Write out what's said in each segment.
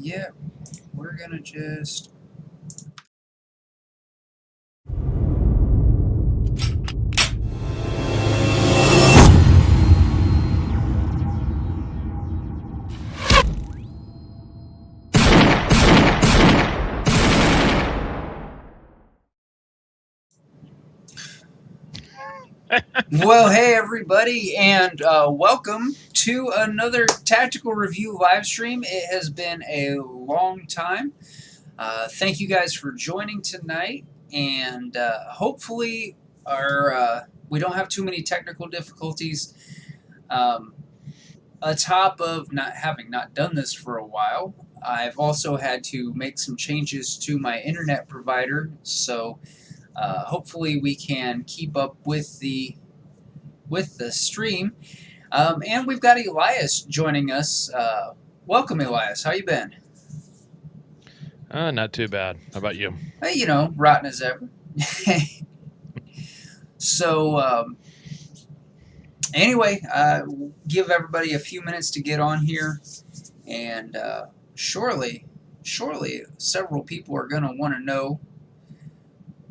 Yeah, we're gonna just... Well, hey everybody, and welcome to another tactical review live stream. It has been a long time. Thank you guys for joining tonight, and hopefully we don't have too many technical difficulties. Atop of not having done this for a while, I've also had to make some changes to my internet provider, so hopefully we can keep up with the stream. And we've got Elias joining us. Welcome, Elias. How you been? Not too bad. How about you? Hey, you know, rotten as ever. So, anyway, give everybody a few minutes to get on here, and surely several people are going to want to know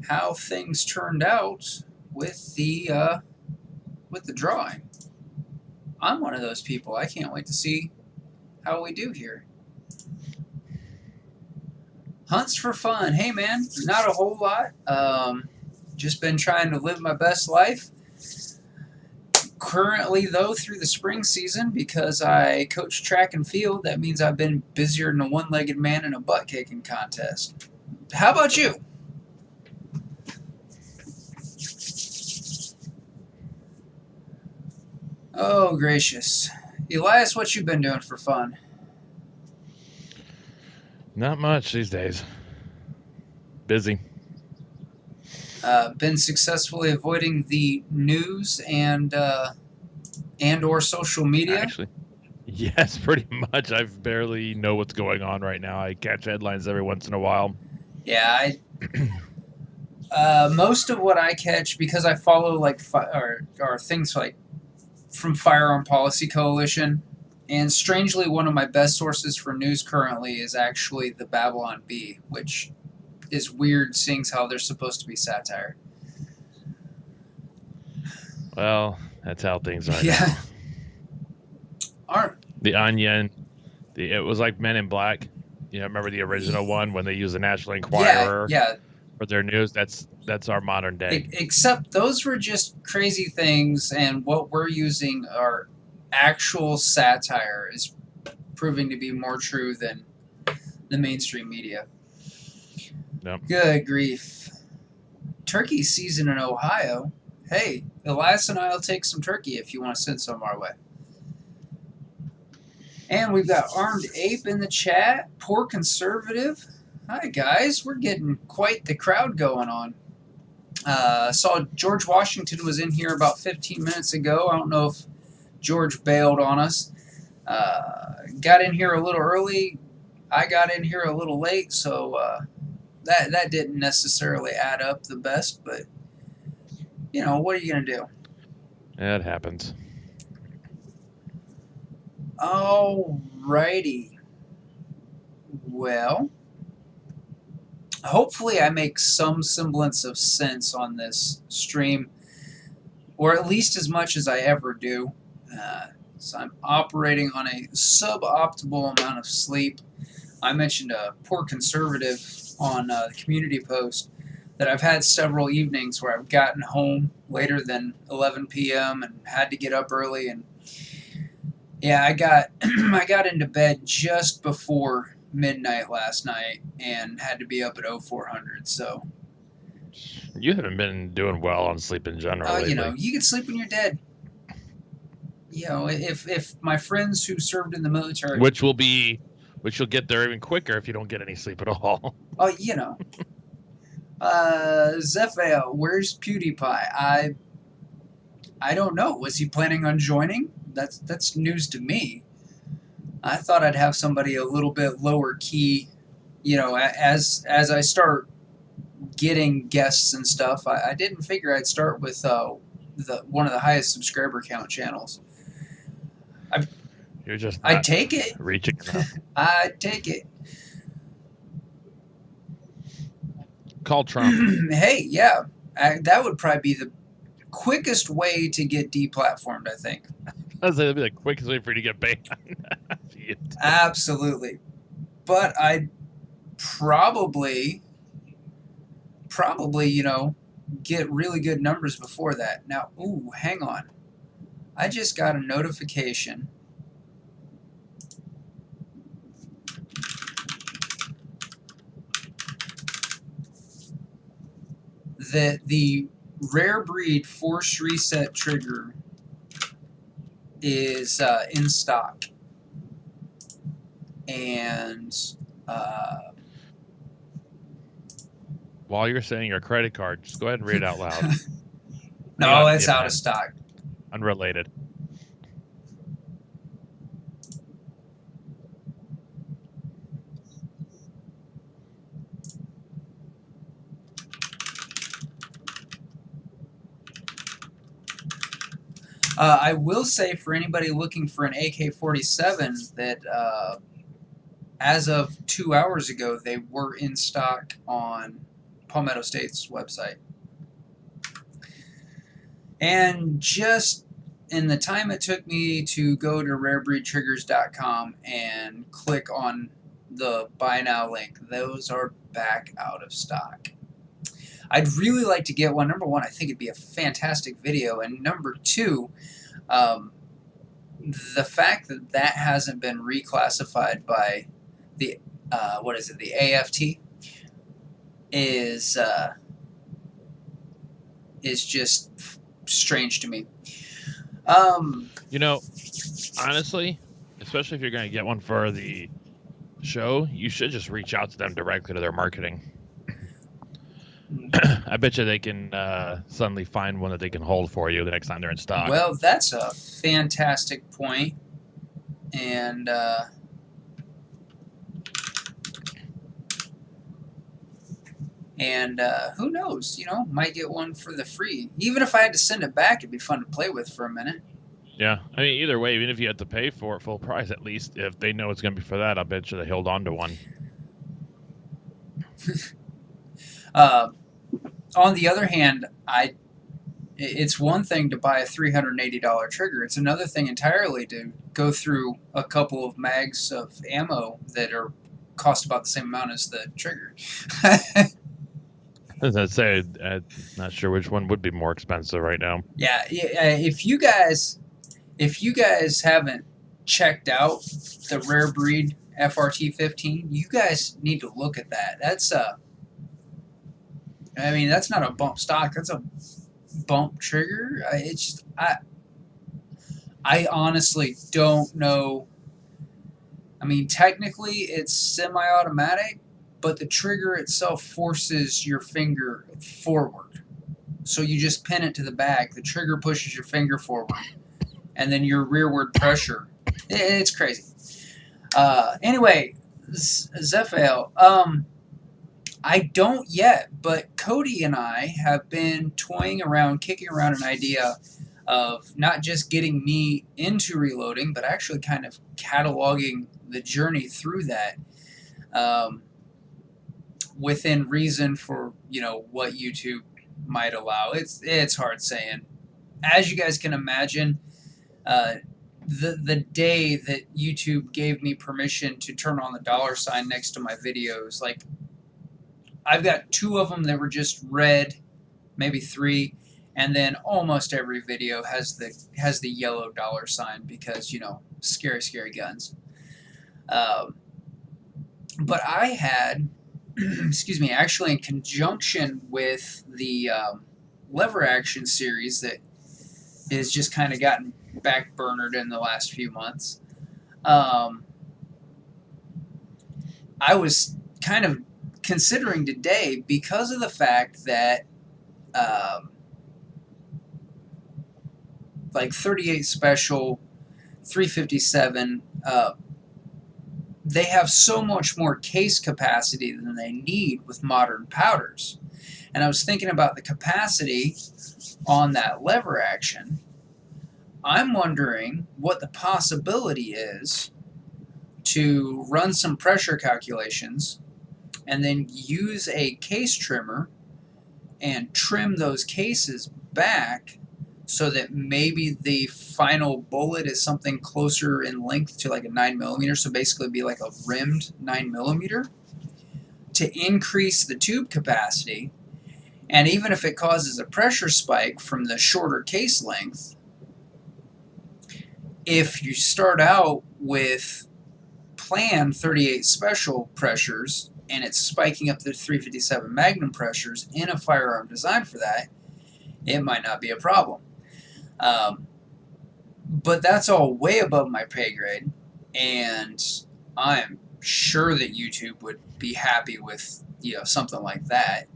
how things turned out with the drawing. I'm one of those people. I can't wait to see how we do here. Hunts for fun. Hey, man, not a whole lot. Just been trying to live my best life. Currently, though, through the spring season, because I coach track and field, that means I've been busier than a one-legged man in a butt-kicking contest. How about you? Oh, gracious. Elias, what you been doing for fun? Not much these days. Busy. Been successfully avoiding the news and or social media? Actually, yes, pretty much. I barely know what's going on right now. I catch headlines every once in a while. Yeah, most of what I catch, because I follow are things like from Firearm Policy Coalition, and strangely, one of my best sources for news currently is actually the Babylon Bee, which is weird, seeing how they're supposed to be satire. Well, that's how things are. Yeah. Now. The Onion. It was like Men in Black. You know, remember the original one when they used the National Enquirer? Yeah. For their news. That's our modern day. Except those were just crazy things, and what we're using are actual satire is proving to be more true than the mainstream media. Yep. Good grief. Turkey season in Ohio. Hey, Elias and I will take some turkey if you want to send some our way. And we've got Armed Ape in the chat. Poor Conservative. Hi, guys. We're getting quite the crowd going on. Saw George Washington was in here about 15 minutes ago. I don't know if George bailed on us. Got in here a little early. I got in here a little late, so that didn't necessarily add up the best, but, you know, what are you going to do? It happens. Alrighty. Well, hopefully I make some semblance of sense on this stream, or at least as much as I ever do. So I'm operating on a suboptimal amount of sleep. I mentioned a Poor Conservative on the community post that I've had several evenings where I've gotten home later than 11 p.m. and had to get up early, and yeah, I got into bed just before midnight last night and had to be up at 0400. So you haven't been doing well on sleep in general. You know, you can sleep when you're dead. You know, if my friends who served in the military, which you'll get there even quicker if you don't get any sleep at all. Oh, you know. Zephael, where's PewDiePie? I don't know. Was he planning on joining? That's news to me. I thought I'd have somebody a little bit lower key, you know, as I start getting guests and stuff. I didn't figure I'd start with one of the highest subscriber count channels. You're just I'd take it. Reaching enough. I'd take it. Call Trump. Hey, yeah. That would probably be the quickest way to get deplatformed, I think. That'd be the quickest way for you to get banned. Absolutely. But I'd probably, you know, get really good numbers before that. Now, ooh, hang on. I just got a notification that the rare breed force reset trigger is in stock. And while you're saying your credit card, just go ahead and read it out loud. No, it's out of stock. Unrelated. I will say for anybody looking for an AK-47 that as of 2 hours ago, they were in stock on Palmetto State's website. And just in the time it took me to go to rarebreedtriggers.com and click on the buy now link, those are back out of stock. I'd really like to get one. Number one, I think it'd be a fantastic video. And number two, the fact that that hasn't been reclassified by the, the AFT is just strange to me. You know, honestly, especially if you're going to get one for the show, you should just reach out to them directly to their marketing. I bet you they can suddenly find one that they can hold for you the next time they're in stock. Well, that's a fantastic point. And who knows, you know, might get one for the free. Even if I had to send it back, it'd be fun to play with for a minute. Yeah, I mean, either way, even if you had to pay for it full price, at least if they know it's going to be for that, I bet you they hold on to one. On the other hand, it's one thing to buy a $380 trigger. It's another thing entirely to go through a couple of mags of ammo that cost about the same amount as the trigger. As I say, I'm not sure which one would be more expensive right now. Yeah, if you guys haven't checked out the Rare Breed FRT-15, you guys need to look at that. That's I mean, that's not a bump stock. That's a bump trigger. I honestly don't know. I mean, technically it's semi-automatic, but the trigger itself forces your finger forward. So you just pin it to the back. The trigger pushes your finger forward, and then your rearward pressure. It's crazy. Anyway, Zephael, I don't yet, but Cody and I have been toying around, kicking around an idea of not just getting me into reloading, but actually kind of cataloging the journey through that within reason for, you know, what YouTube might allow. It's hard saying. As you guys can imagine, the day that YouTube gave me permission to turn on the $sign next to my videos, like, I've got 2 of them that were just red, maybe 3, and then almost every video has the yellow $sign because, you know, scary guns. But I had, excuse me, actually in conjunction with the lever action series that has just kind of gotten backburnered in the last few months, I was kind of considering today, because of the fact that like 38 Special, 357, they have so much more case capacity than they need with modern powders. And I was thinking about the capacity on that lever action I'm wondering what the possibility is to run some pressure calculations and then use a case trimmer and trim those cases back so that maybe the final bullet is something closer in length to like a 9mm, so basically be like a rimmed 9mm, to increase the tube capacity. And even if it causes a pressure spike from the shorter case length, if you start out with planned 38 special pressures and it's spiking up to 357 Magnum pressures in a firearm designed for that, it might not be a problem. But that's all way above my pay grade, and I'm sure that YouTube would be happy with something like that.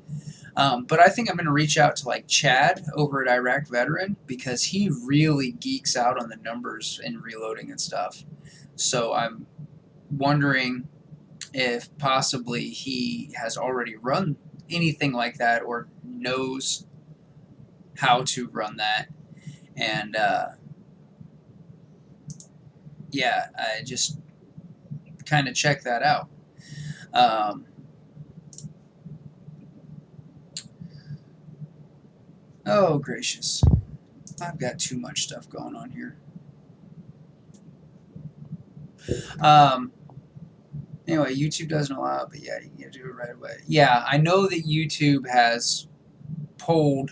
But I think I'm going to reach out to like Chad over at Iraq Veteran, because he really geeks out on the numbers and reloading and stuff. So I'm wondering if possibly he has already run anything like that or knows how to run that. And yeah, I just kind of check that out. Oh, gracious. I've got too much stuff going on here. Anyway, YouTube doesn't allow it, but yeah, you can do it right away. Yeah, I know that YouTube has pulled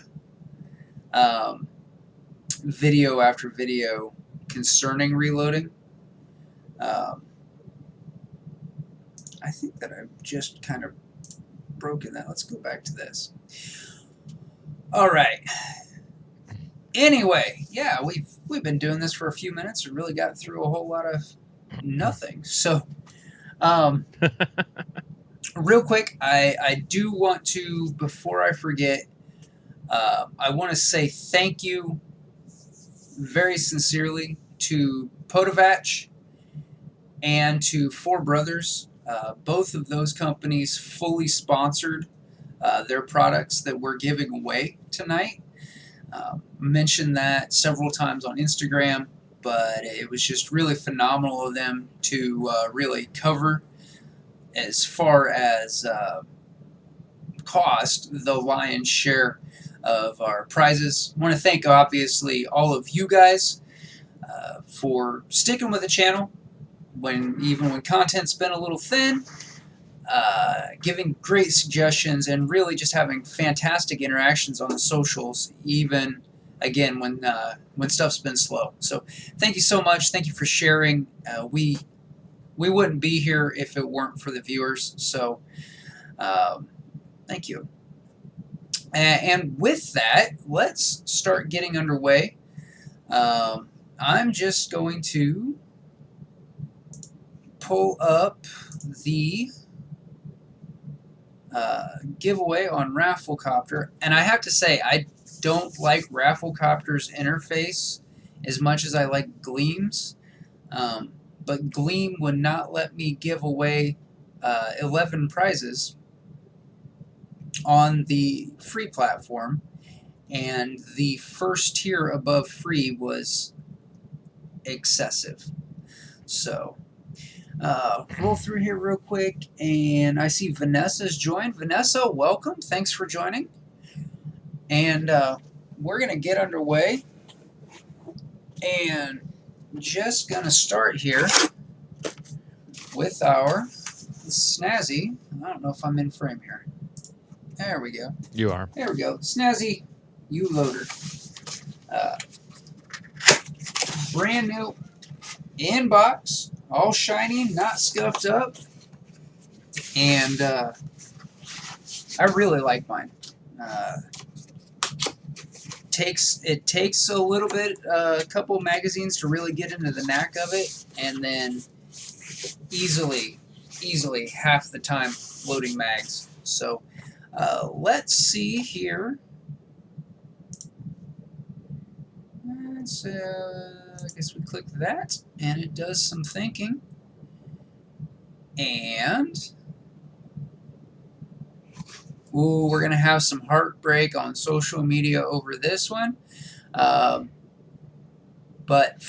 video after video concerning reloading. I think that I've just kind of broken that. Let's go back to this. All right. Anyway, yeah, we've been doing this for a few minutes and really got through a whole lot of nothing. So, real quick, I do want to, before I forget, I want to say thank you very sincerely to Podavach and to Four Brothers. Both of those companies fully sponsored their products that we're giving away tonight. Mentioned that several times on Instagram, but it was just really phenomenal of them to really cover, as far as cost, the lion's share of our prizes. I want to thank, obviously, all of you guys for sticking with the channel even when content's been a little thin, giving great suggestions, and really just having fantastic interactions on the socials, even again when stuff's been slow. So thank you so much. Thank you for sharing. We wouldn't be here if it weren't for the viewers. So thank you. And with that, let's start getting underway. I'm just going to pull up the giveaway on Rafflecopter, and I have to say, I don't like Rafflecopter's interface as much as I like Gleam's, but Gleam would not let me give away 11 prizes on the free platform, and the first tier above free was excessive. So roll through here real quick, and I see Vanessa's joined. Vanessa, welcome. Thanks for joining. And we're going to get underway, and just going to start here with our snazzy. I don't know if I'm in frame here. There we go. You are. There we go. Snazzy U-Loader. Brand new in box. All shiny, not scuffed up, and I really like mine. It takes a little bit, a couple magazines to really get into the knack of it, and then easily half the time loading mags. So let's see here. I guess we click that, and it does some thinking. And ooh, we're going to have some heartbreak on social media over this one. But But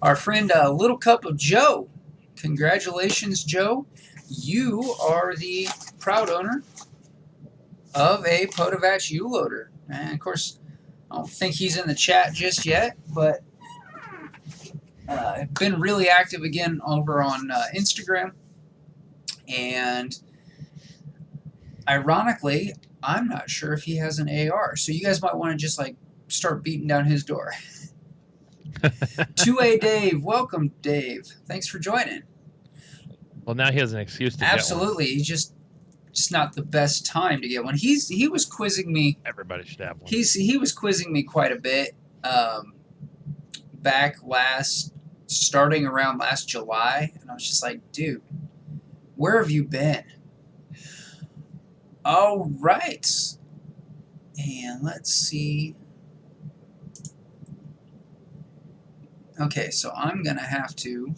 our friend Little Cup of Joe, congratulations, Joe. You are the proud owner of a Podavach U-Loader. And of course, I don't think he's in the chat just yet, but I've been really active again over on Instagram. And ironically, I'm not sure if he has an AR. So you guys might want to just like start beating down his door. 2A Dave, welcome, Dave. Thanks for joining. Well, now he has an excuse to Absolutely. get one. He's just not the best time to get one. He was quizzing me. Everybody should have one. He was quizzing me quite a bit back starting around last July, and I was just like, dude, where have you been? All right. And let's see. Okay, so I'm going to have to...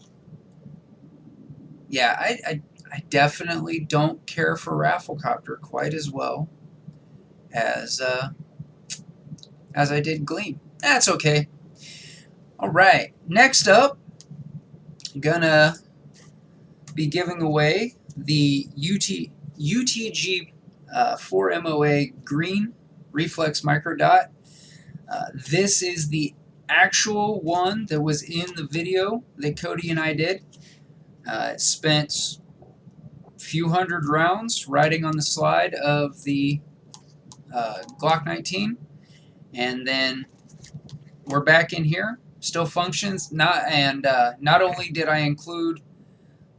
Yeah, I definitely don't care for Rafflecopter quite as well as I did Gleam. That's okay. All right, next up, I'm going to be giving away the UTG 4 MOA Green Reflex Microdot. This is the actual one that was in the video that Cody and I did. It spent a few hundred rounds riding on the slide of the Glock 19, and then we're back in here. Still functions. Not only did I include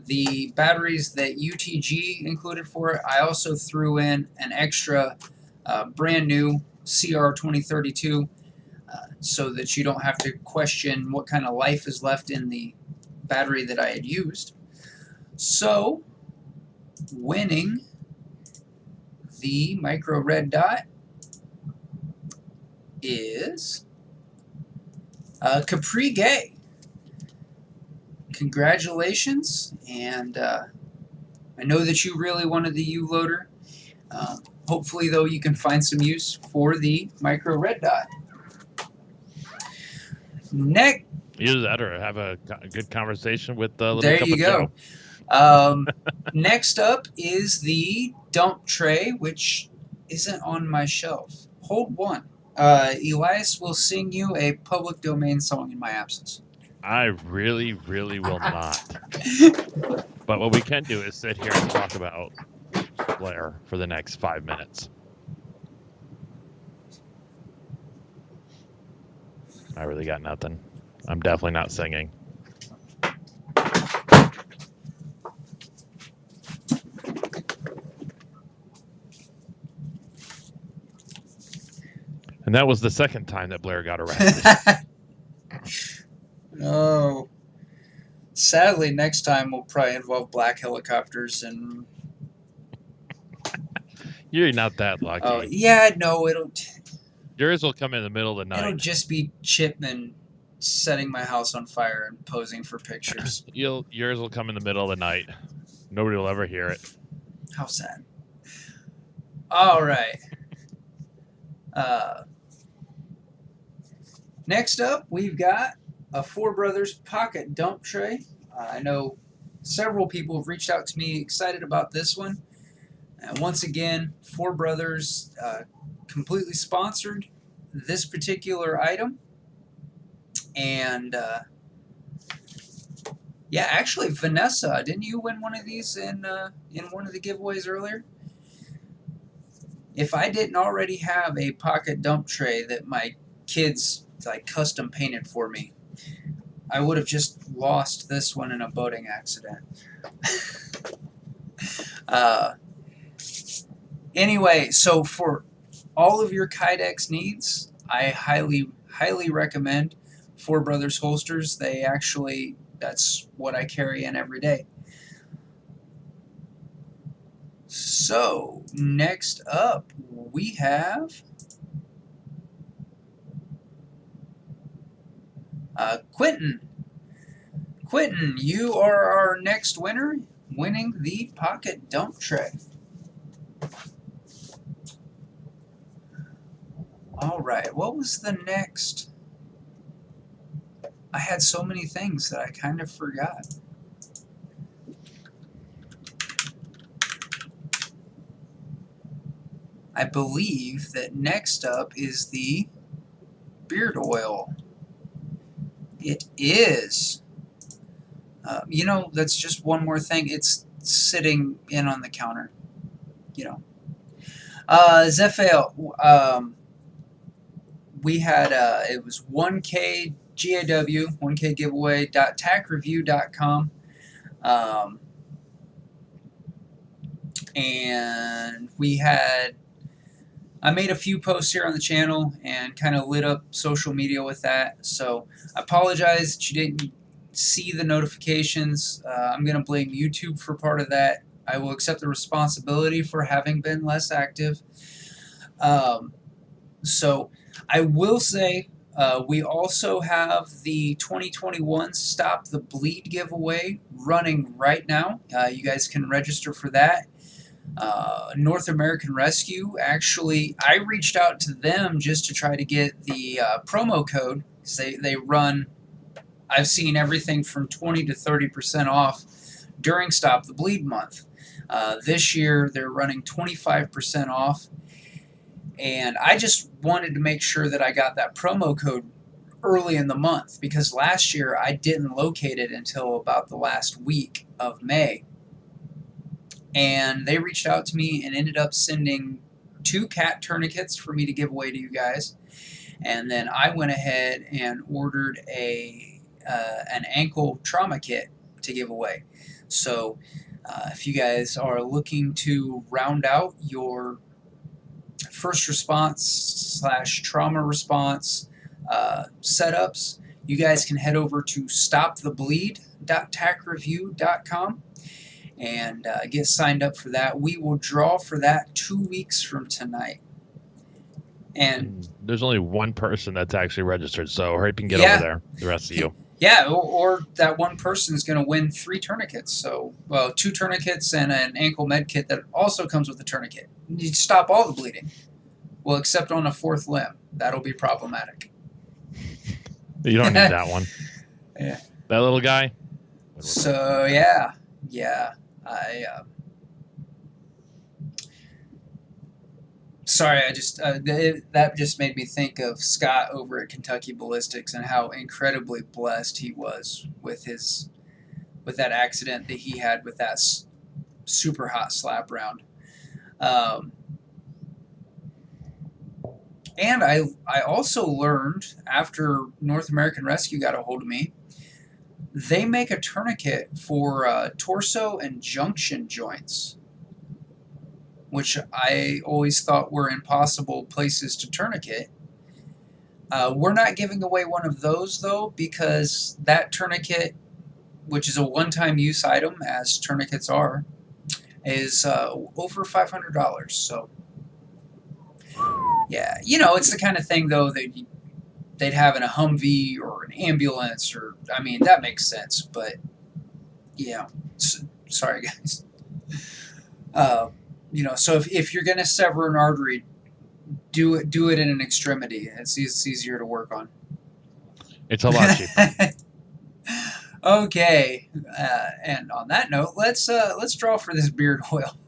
the batteries that UTG included for it, I also threw in an extra brand new CR 2032 so that you don't have to question what kind of life is left in the battery that I had used. So, winning the micro red dot is Capri Gay. Congratulations, and I know that you really wanted the U-Loader. Hopefully, though, you can find some use for the micro red dot. Next, Either that or have a good conversation with the little there cup you of go. Joe. Next up is the dump tray, which isn't on my shelf. Hold one. Elias will sing you a public domain song in my absence. I really, really will not. But what we can do is sit here and talk about Blair for the next 5 minutes. I really got nothing. I'm definitely not singing. And that was the second time that Blair got arrested. Oh. Sadly, next time will probably involve black helicopters and... You're not that lucky. Oh, yeah, no, it'll... Yours will come in the middle of the night. It'll just be Chipman setting my house on fire and posing for pictures. Yours will come in the middle of the night. Nobody will ever hear it. How sad. All right. Next up, we've got a Four Brothers pocket dump tray. I know several people have reached out to me excited about this one. And once again, Four Brothers completely sponsored this particular item. And yeah, actually, Vanessa, didn't you win one of these in one of the giveaways earlier? If I didn't already have a pocket dump tray that my kids like custom painted for me, I would have just lost this one in a boating accident. Anyway, so for all of your Kydex needs, I highly recommend Four Brothers holsters. That's what I carry in every day. So, next up, we have Quentin. Quentin, you are our next winner, winning the pocket dump tray. All right, what was the next? I had so many things that I kind of forgot. I believe that next up is the beard oil. It is. You know, that's just one more thing. It's sitting in on the counter. You know. Zephael, we had, it was 1K GAW, 1K giveaway.tackreview.com. And we had, I made a few posts here on the channel and kind of lit up social media with that. So I apologize that you didn't see the notifications. I'm going to blame YouTube for part of that. I will accept the responsibility for having been less active. So I will say we also have the 2021 Stop the Bleed giveaway running right now. You guys can register for that. North American Rescue, actually, I reached out to them just to try to get the promo code, because they run, I've seen everything from 20 to 30% off during Stop the Bleed month. This year they're running 25% off, and I just wanted to make sure that I got that promo code early in the month, because last year I didn't locate it until about the last week of May. And they reached out to me and ended up sending 2 cat tourniquets for me to give away to you guys. And then I went ahead and ordered an ankle trauma kit to give away. So if you guys are looking to round out your first response / trauma response setups, you guys can head over to stopthebleed.tackreview.com and get signed up for that. We will draw for that 2 weeks from tonight. And there's only one person that's actually registered, so hurry up and get over there. The rest of you. Yeah, or that one person is going to win 3 tourniquets. So, well, 2 tourniquets and an ankle med kit that also comes with a tourniquet. You stop all the bleeding. Well, except on a 4th limb. That'll be problematic. You don't need that one. Yeah. That little guy. So, yeah. Sorry, I just that just made me think of Scott over at Kentucky Ballistics and how incredibly blessed he was with that accident that he had with that super hot slap round. And I also learned after North American Rescue got a hold of me, they make a tourniquet for torso and junction joints, which I always thought were impossible places to tourniquet. We're not giving away one of those, though, because that tourniquet, which is a one-time use item, as tourniquets are, is over $500. So, yeah, you know, it's the kind of thing, though, that they'd have in a Humvee or an ambulance, or, I mean, that makes sense, but, yeah, sorry, guys. You know, so if you're going to sever an artery, do it in an extremity. It's easier to work on. It's a lot cheaper. Okay, and on that note, let's draw for this beard oil.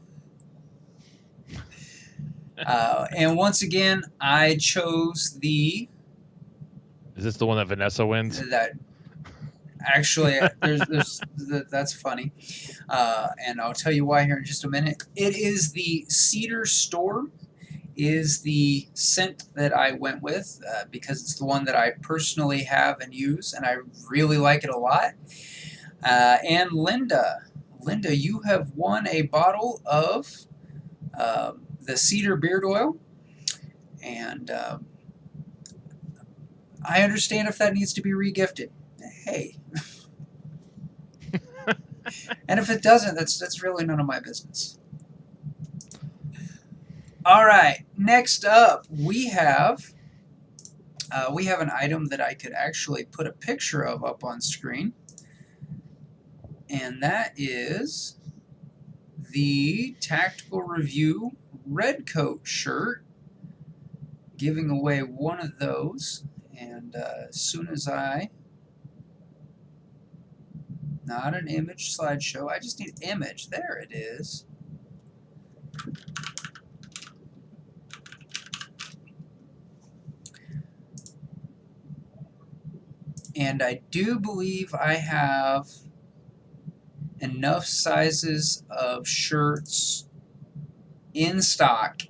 And once again, I chose the. Is this the one that Vanessa wins? That actually, that's funny, and I'll tell you why here in just a minute. It is the Cedar Storm, is the scent that I went with because it's the one that I personally have and use, and I really like it a lot. And Linda, you have won a bottle of the Cedar beard oil, and I understand if that needs to be regifted. Hey. And if it doesn't, that's really none of my business. All right, next up we have an item that I could actually put a picture of up on screen, and that is the Tactical Review Redcoat shirt. Giving away one of those, and as soon as I Not an image slideshow. I just need image. There it is. And I do believe I have enough sizes of shirts in stock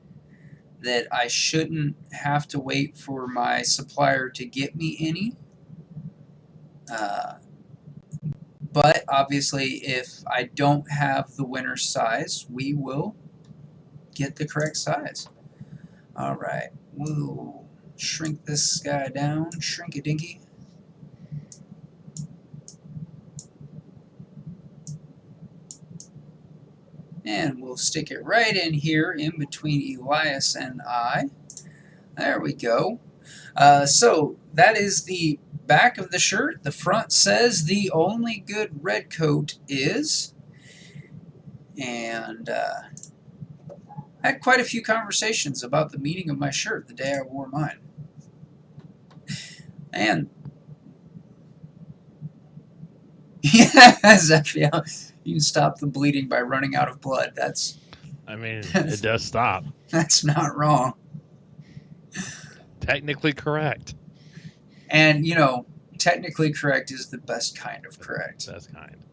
that I shouldn't have to wait for my supplier to get me any. But obviously, if I don't have the winner size, we will get the correct size. All right, we'll shrink this guy down, shrink a dinky. And we'll stick it right in here in between Elias and I. There we go. So that is the back of the shirt. The front says the only good Redcoat is. And I had quite a few conversations about the meaning of my shirt the day I wore mine. And yeah, Zephyr, you can stop the bleeding by running out of blood. That's. I mean, it does stop. That's not wrong. Technically correct. And, you know, technically correct is the best kind of correct. Best kind.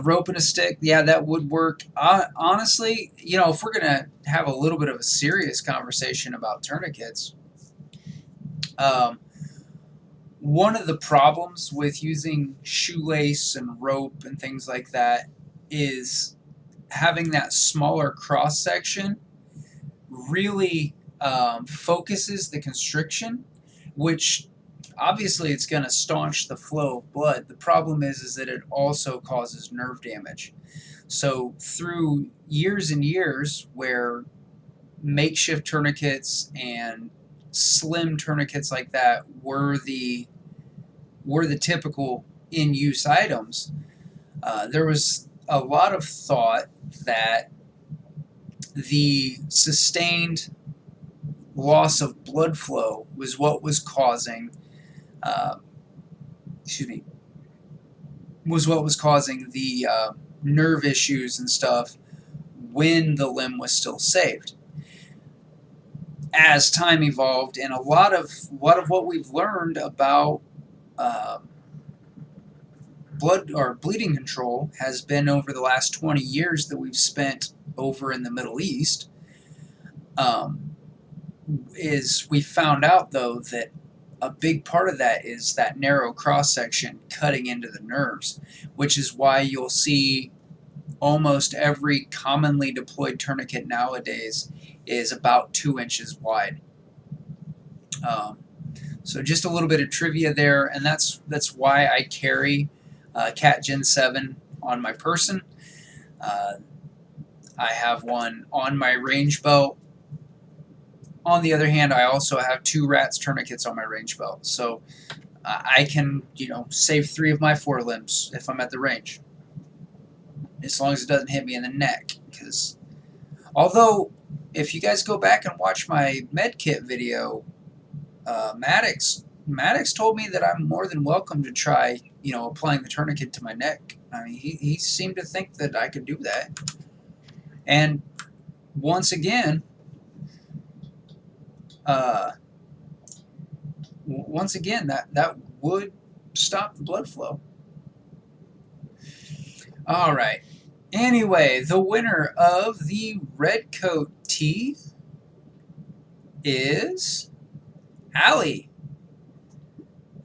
Rope and a stick, yeah, that would work. Honestly, you know, if we're going to have a little bit of a serious conversation about tourniquets, one of the problems with using shoelace and rope and things like that is having that smaller cross section really focuses the constriction, which obviously it's going to staunch the flow of blood. The problem is that it also causes nerve damage. So through years and years where makeshift tourniquets and slim tourniquets like that were the typical in-use items, there was a lot of thought that the sustained loss of blood flow was what was causing the nerve issues and stuff when the limb was still saved. As time evolved, and a lot of what we've learned about blood or bleeding control has been over the last 20 years that we've spent over in the Middle East, is we found out, though, that a big part of that is that narrow cross-section cutting into the nerves, which is why you'll see almost every commonly deployed tourniquet nowadays is about 2 inches wide. So just a little bit of trivia there, and that's why I carry Cat Gen 7 on my person. I have one on my range belt. On the other hand, I also have 2 Rats tourniquets on my range belt, so I can, you know, save 3 of my forelimbs if I'm at the range, as long as it doesn't hit me in the neck. Because although, if you guys go back and watch my med kit video, Maddox told me that I'm more than welcome to try, you know, applying the tourniquet to my neck. I mean, he seemed to think that I could do that. And once again, that would stop the blood flow. All right. Anyway, the winner of the Redcoat tee is Allie.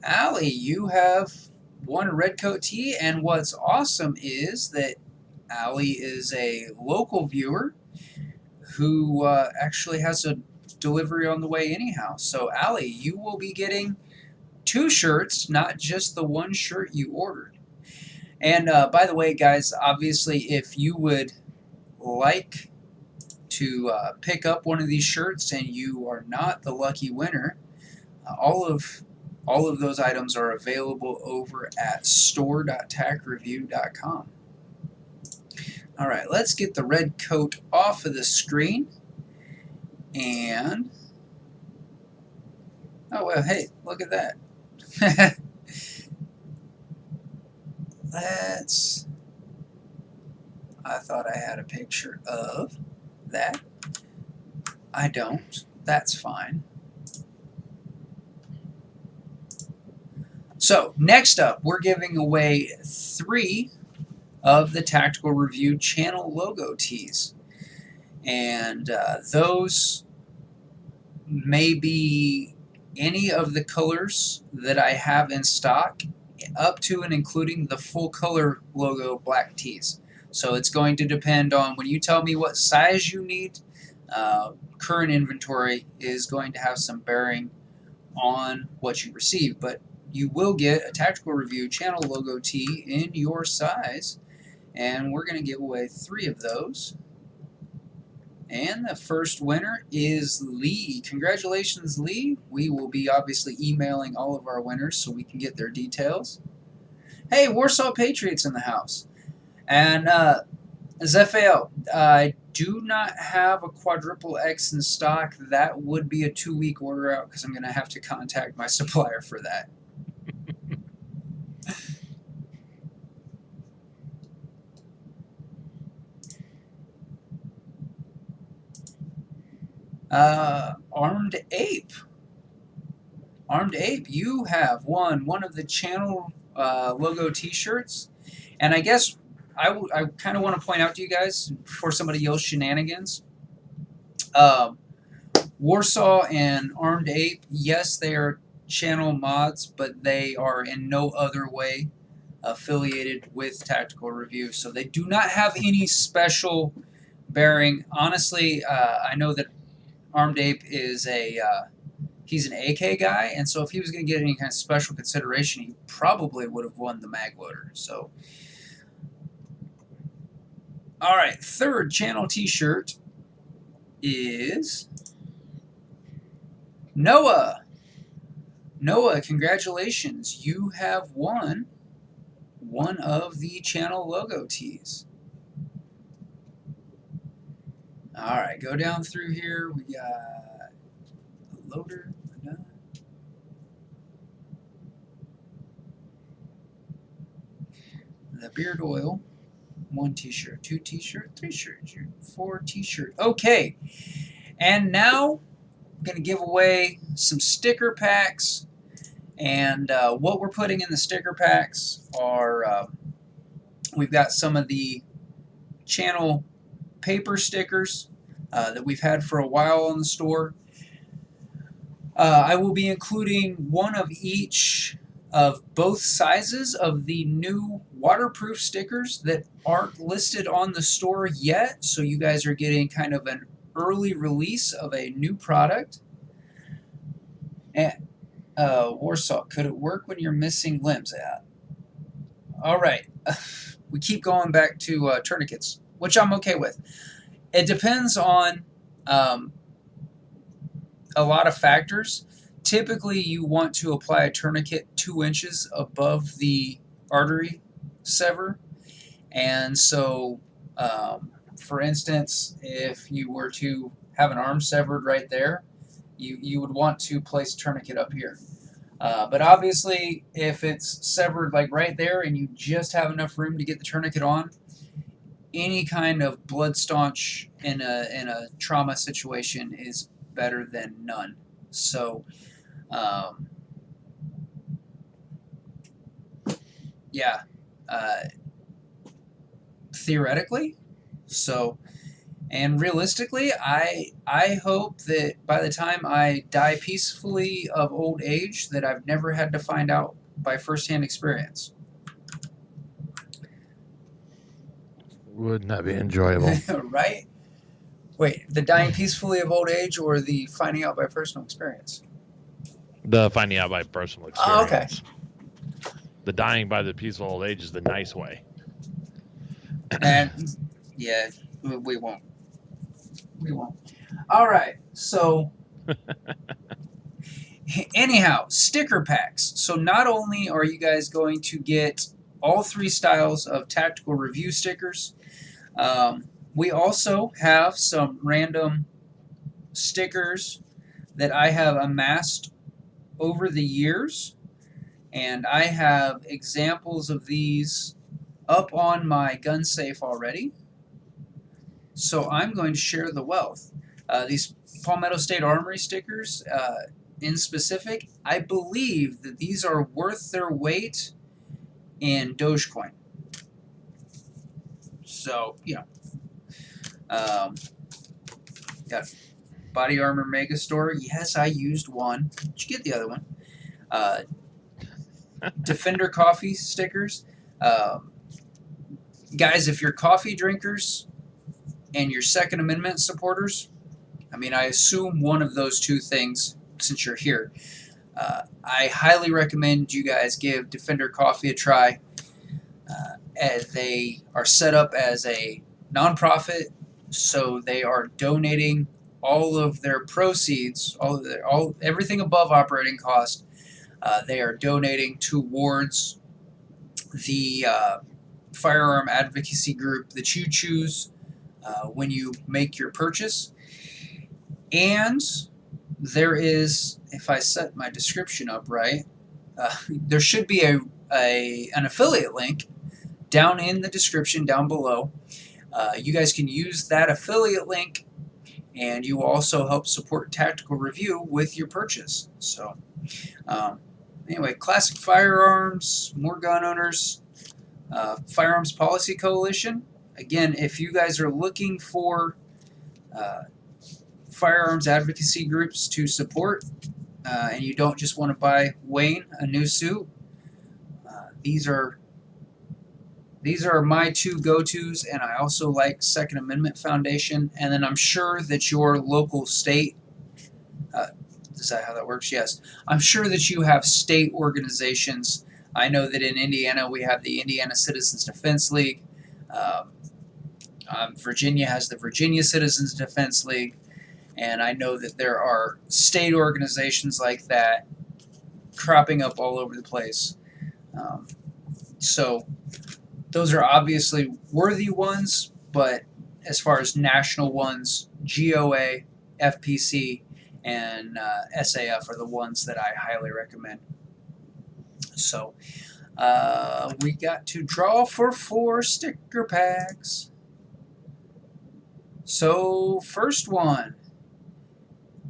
Allie, you have won a Redcoat tee, and what's awesome is that Allie is a local viewer who actually has a delivery on the way anyhow. So Allie, you will be getting 2 shirts, not just the 1 shirt you ordered. And by the way, guys, obviously if you would like to pick up one of these shirts and you are not the lucky winner, all of those items are available over at store.tacreview.com. All right, let's get the Redcoat off of the screen. And, oh, well, hey, look at that. I thought I had a picture of that. I don't. That's fine. So next up, we're giving away 3 of the Tactical Review channel logo tees. And those may be any of the colors that I have in stock, up to and including the full color logo black tees. So it's going to depend on when you tell me what size you need. Current inventory is going to have some bearing on what you receive, but you will get a Tactical Review channel logo tee in your size, and we're going to give away 3 of those. And the first winner is Lee. Congratulations, Lee. We will be obviously emailing all of our winners so we can get their details. Hey, Warsaw Patriots in the house. And Zephael, I do not have a quadruple X in stock. That would be a 2-week order out because I'm going to have to contact my supplier for that. Armed Ape. Armed Ape, you have won one of the channel logo t-shirts. And I guess I kind of want to point out to you guys, before somebody yells shenanigans, Warsaw and Armed Ape, yes, they are channel mods, but they are in no other way affiliated with Tactical Review. So they do not have any special bearing. Honestly, I know that Armed Ape is he's an AK guy, and so if he was going to get any kind of special consideration, he probably would have won the mag loader. So, all right, third channel t-shirt is Noah. Noah, congratulations. You have won one of the channel logo tees. All right, go down through here. We got a loader. The beard oil. 1 t-shirt, 2 t-shirt, 3 shirt, 4 t-shirt. Okay, and now I'm going to give away some sticker packs. And what we're putting in the sticker packs are, we've got some of the channel paper stickers that we've had for a while in the store. I will be including one of each of both sizes of the new waterproof stickers that aren't listed on the store yet, so you guys are getting kind of an early release of a new product. And Warsaw, could it work when you're missing limbs? All right, we keep going back to tourniquets, which I'm okay with. It depends on a lot of factors. Typically, you want to apply a tourniquet 2 inches above the artery sever. And so, for instance, if you were to have an arm severed right there, you would want to place a tourniquet up here. But obviously, if it's severed like right there and you just have enough room to get the tourniquet on, any kind of blood staunch in a trauma situation is better than none. So, yeah, theoretically, so, and realistically, I hope that by the time I die peacefully of old age, that I've never had to find out by firsthand experience. Wouldn't that be enjoyable? Right? Wait, the dying peacefully of old age or the finding out by personal experience? The finding out by personal experience. Oh, okay. The dying by the peaceful old age is the nice way. And yeah, we won't. We won't. All right. So anyhow, sticker packs. So not only are you guys going to get all 3 styles of Tactical Review stickers, we also have some random stickers that I have amassed over the years, and I have examples of these up on my gun safe already, so I'm going to share the wealth. These Palmetto State Armory stickers, in specific, I believe that these are worth their weight in Dogecoin. So, you know, got Body Armor Megastore. Yes, I used one. Did you get the other one? Defender coffee stickers. Guys, if you're coffee drinkers and you're Second Amendment supporters, I mean, I assume one of those two things since you're here. I highly recommend you guys give Defender Coffee a try. As they are set up as a nonprofit, so they are donating all of their proceeds, everything above operating cost. They are donating towards the firearm advocacy group that you choose when you make your purchase. And there is, if I set my description up right, there should be an affiliate link down in the description down below. You guys can use that affiliate link, and you also help support Tactical Review with your purchase. So anyway, Classic Firearms, More Gun Owners, Firearms Policy Coalition. Again, if you guys are looking for firearms advocacy groups to support, and you don't just want to buy Wayne a new suit, these are my two go-tos, and I also like Second Amendment Foundation. And then I'm sure that your local state, is that how that works? Yes. I'm sure that you have state organizations. I know that in Indiana we have the Indiana Citizens Defense League. Virginia has the Virginia Citizens Defense League. And I know that there are state organizations like that cropping up all over the place. So those are obviously worthy ones, but as far as national ones, GOA, FPC, and SAF are the ones that I highly recommend. So we got to draw for 4 sticker packs. So first one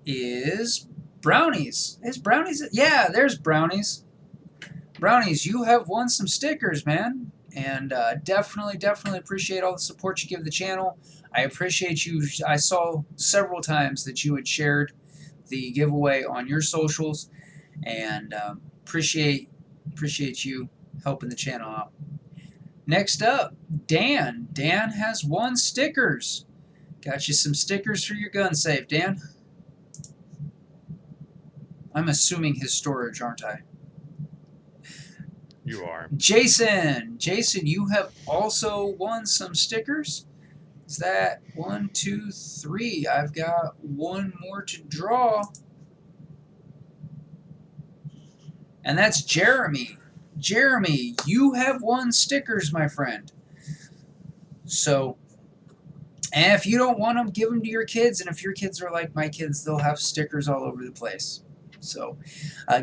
is Brownies. Is Brownies? Yeah, there's Brownies. Brownies, you have won some stickers, man. And definitely appreciate all the support you give the channel. I appreciate you. I saw several times that you had shared the giveaway on your socials, and appreciate you helping the channel out. Next up, Dan. Dan has won stickers. Got you some stickers for your gun safe, Dan. I'm assuming his storage, aren't I? You are. Jason, you have also won some stickers. Is that 1, 2, 3? I've got one more to draw. And that's Jeremy. Jeremy, you have won stickers, my friend. So, and if you don't want them, give them to your kids. And if your kids are like my kids, they'll have stickers all over the place. So,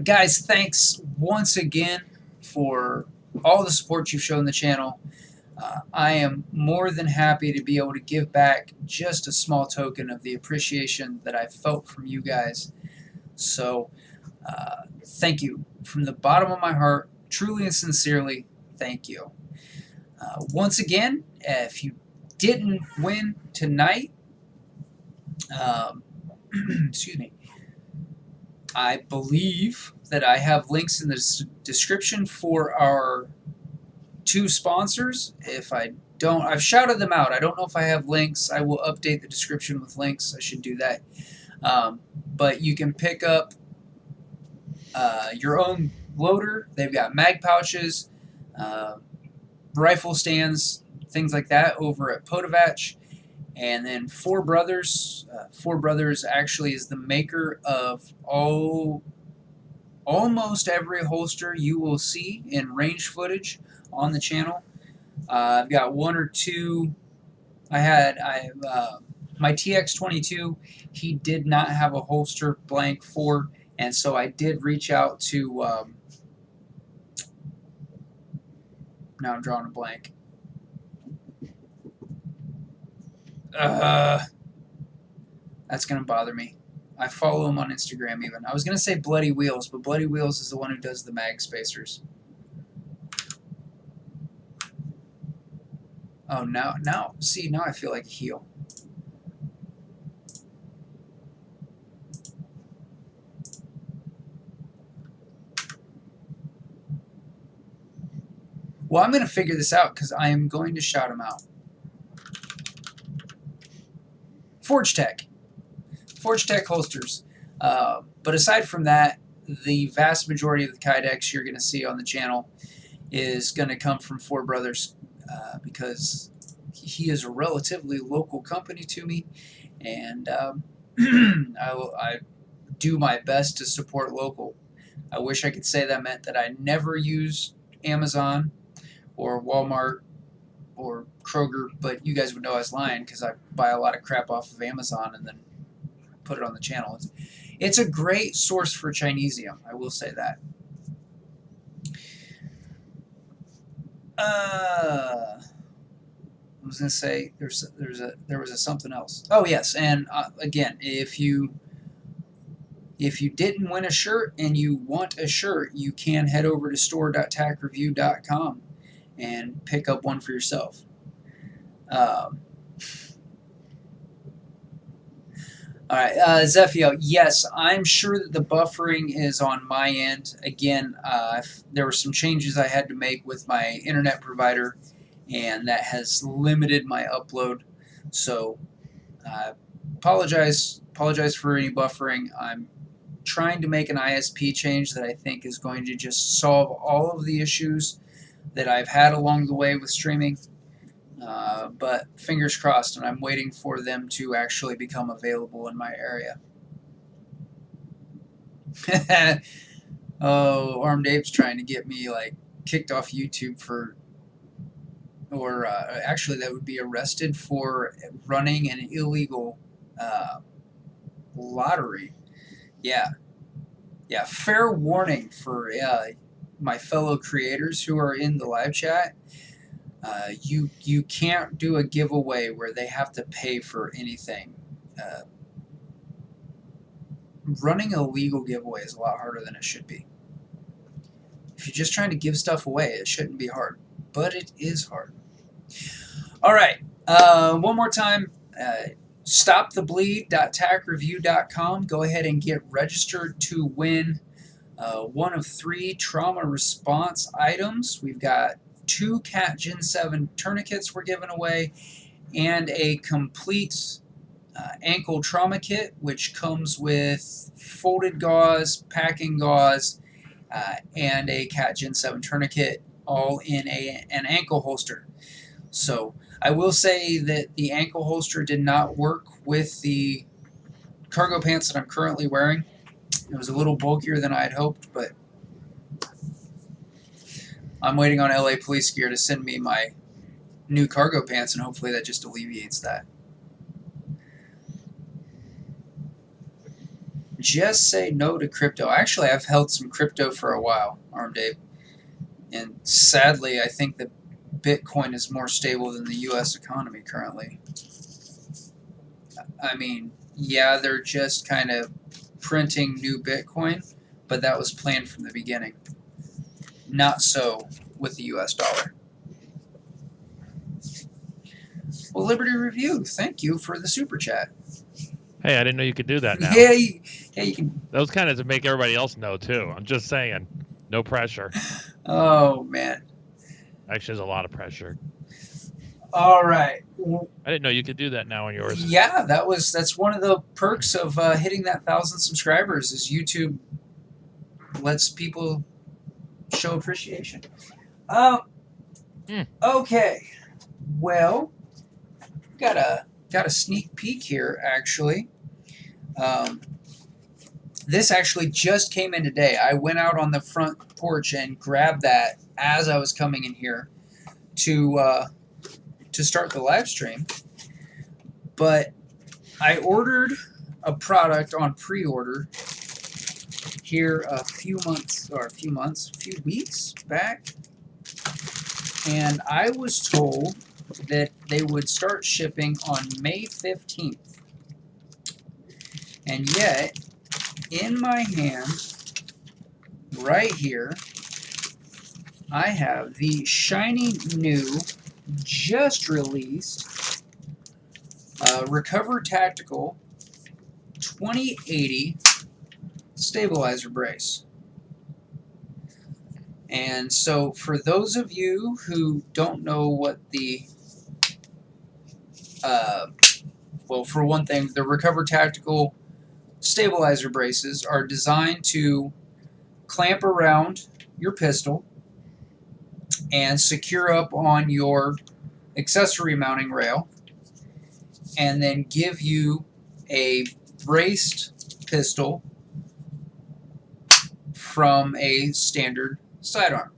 guys, thanks once again for all the support you've shown the channel. I am more than happy to be able to give back just a small token of the appreciation that I felt from you guys. So thank you from the bottom of my heart, truly and sincerely, thank you. Once again, if you didn't win tonight, excuse me, I believe that I have links in the description for our 2 sponsors. If I don't, I've shouted them out. I don't know if I have links. I will update the description with links. I should do that. But you can pick up your own loader. They've got mag pouches, rifle stands, things like that over at Podavach. And then Four Brothers. Four Brothers actually is the maker of almost every holster you will see in range footage on the channel. I've got 1 or 2. My TX22, he did not have a holster blank for, and so I did reach out to, now I'm drawing a blank. That's going to bother me. I follow him on Instagram even. I was going to say Bloody Wheels, but Bloody Wheels is the one who does the mag spacers. Oh, now, see, now I feel like a heel. Well, I'm going to figure this out because I am going to shout him out. Forge Tech holsters. But aside from that, the vast majority of the Kydex you're going to see on the channel is going to come from Four Brothers because he is a relatively local company to me, and I do my best to support local. I wish I could say that meant that I never use Amazon or Walmart or Kroger, but you guys would know I was lying because I buy a lot of crap off of Amazon and then put it on the channel. It's a great source for Chinesium, I will say that. I was gonna say there was a something else. Oh yes, and again, if you didn't win a shirt and you want a shirt, you can head over to store.tacreview.com and pick up one for yourself. All right, Zephyo, yes, I'm sure that the buffering is on my end. Again, there were some changes I had to make with my internet provider, and that has limited my upload. So, apologize for any buffering. I'm trying to make an ISP change that I think is going to just solve all of the issues that I've had along the way with streaming. But fingers crossed, and I'm waiting for them to actually become available in my area. Oh, Armed Ape's trying to get me like kicked off YouTube for, or actually that would be arrested for running an illegal lottery. Yeah, fair warning for my fellow creators who are in the live chat. You can't do a giveaway where they have to pay for anything. Running a legal giveaway is a lot harder than it should be. If you're just trying to give stuff away, it shouldn't be hard, but it is hard. All right, one more time. StopTheBleed.tacreview.com. Go ahead and get registered to win one of 3 trauma response items. We've got 2 Cat Gen 7 tourniquets we're giving away, and a complete ankle trauma kit, which comes with folded gauze, packing gauze, and a Cat Gen 7 tourniquet, all in an ankle holster. So I will say that the ankle holster did not work with the cargo pants that I'm currently wearing. It was a little bulkier than I had hoped, but I'm waiting on LA Police Gear to send me my new cargo pants, and hopefully that just alleviates that. Just say no to crypto. Actually, I've held some crypto for a while, Armed Ape. And sadly, I think that Bitcoin is more stable than the U.S. economy currently. I mean, yeah, they're just kind of printing new Bitcoin, but that was planned from the beginning. Not so with the U.S. dollar. Well, Liberty Review, thank you for the super chat. Hey, I didn't know you could do that now. Yeah, you can. That was kind of to make everybody else know, too. I'm just saying. No pressure. Oh, man. Actually, there's a lot of pressure. All right. I didn't know you could do that now on yours. Yeah, that's one of the perks of hitting that 1,000 subscribers is YouTube lets people show appreciation. Okay. Well, got a sneak peek here, actually. This actually just came in today. I went out on the front porch and grabbed that as I was coming in here to start the live stream. But I ordered a product on pre-order here a few weeks back, and I was told that they would start shipping on May 15th. And yet, in my hand, right here, I have the shiny new, just released, Recover Tactical 2080 stabilizer brace. And so for those of you who don't know what the, well, for one thing, the Recover Tactical stabilizer braces are designed to clamp around your pistol and secure up on your accessory mounting rail, and then give you a braced pistol from a standard sidearm.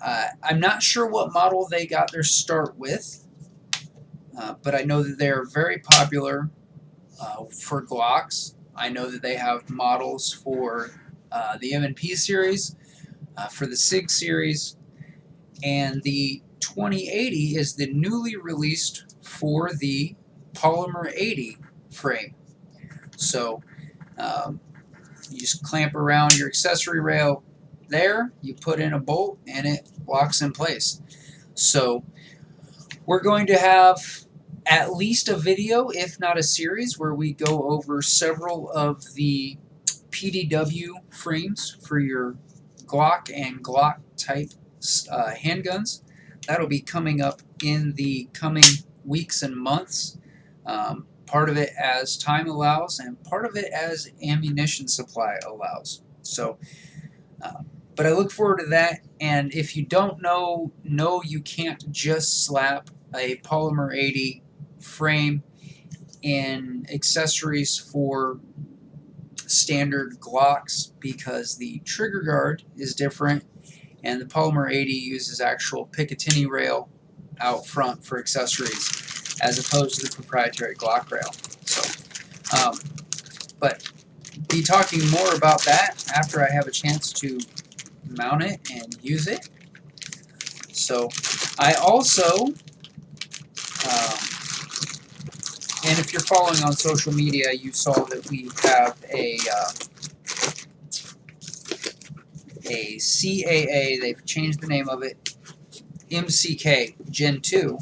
I'm not sure what model they got their start with, but I know that they are very popular for Glocks. I know that they have models for the M&P series, for the SIG series, and the 2080 is the newly released for the Polymer 80 frame. So you just clamp around your accessory rail there, you put in a bolt, and it locks in place. So we're going to have at least a video, if not a series, where we go over several of the PDW frames for your Glock and Glock type handguns. That'll be coming up in the coming weeks and months. Part of it as time allows, and part of it as ammunition supply allows. So, but I look forward to that. And if you don't know, no, you can't just slap a Polymer 80 frame in accessories for standard Glocks, because the trigger guard is different, and the Polymer 80 uses actual Picatinny rail out front for accessories, as opposed to the proprietary Glock rail. So, but be talking more about that after I have a chance to mount it and use it. So, I also, and if you're following on social media, you saw that we have a CAA, they've changed the name of it, MCK Gen 2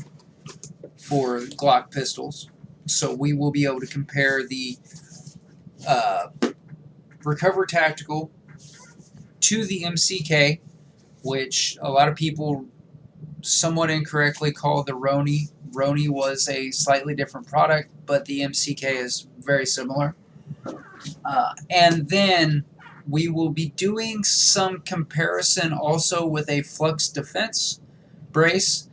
for Glock pistols. So we will be able to compare the Recover Tactical to the MCK, which a lot of people somewhat incorrectly call the Roni. Roni was a slightly different product, but the MCK is very similar. And then we will be doing some comparison also with a Flux Defense brace.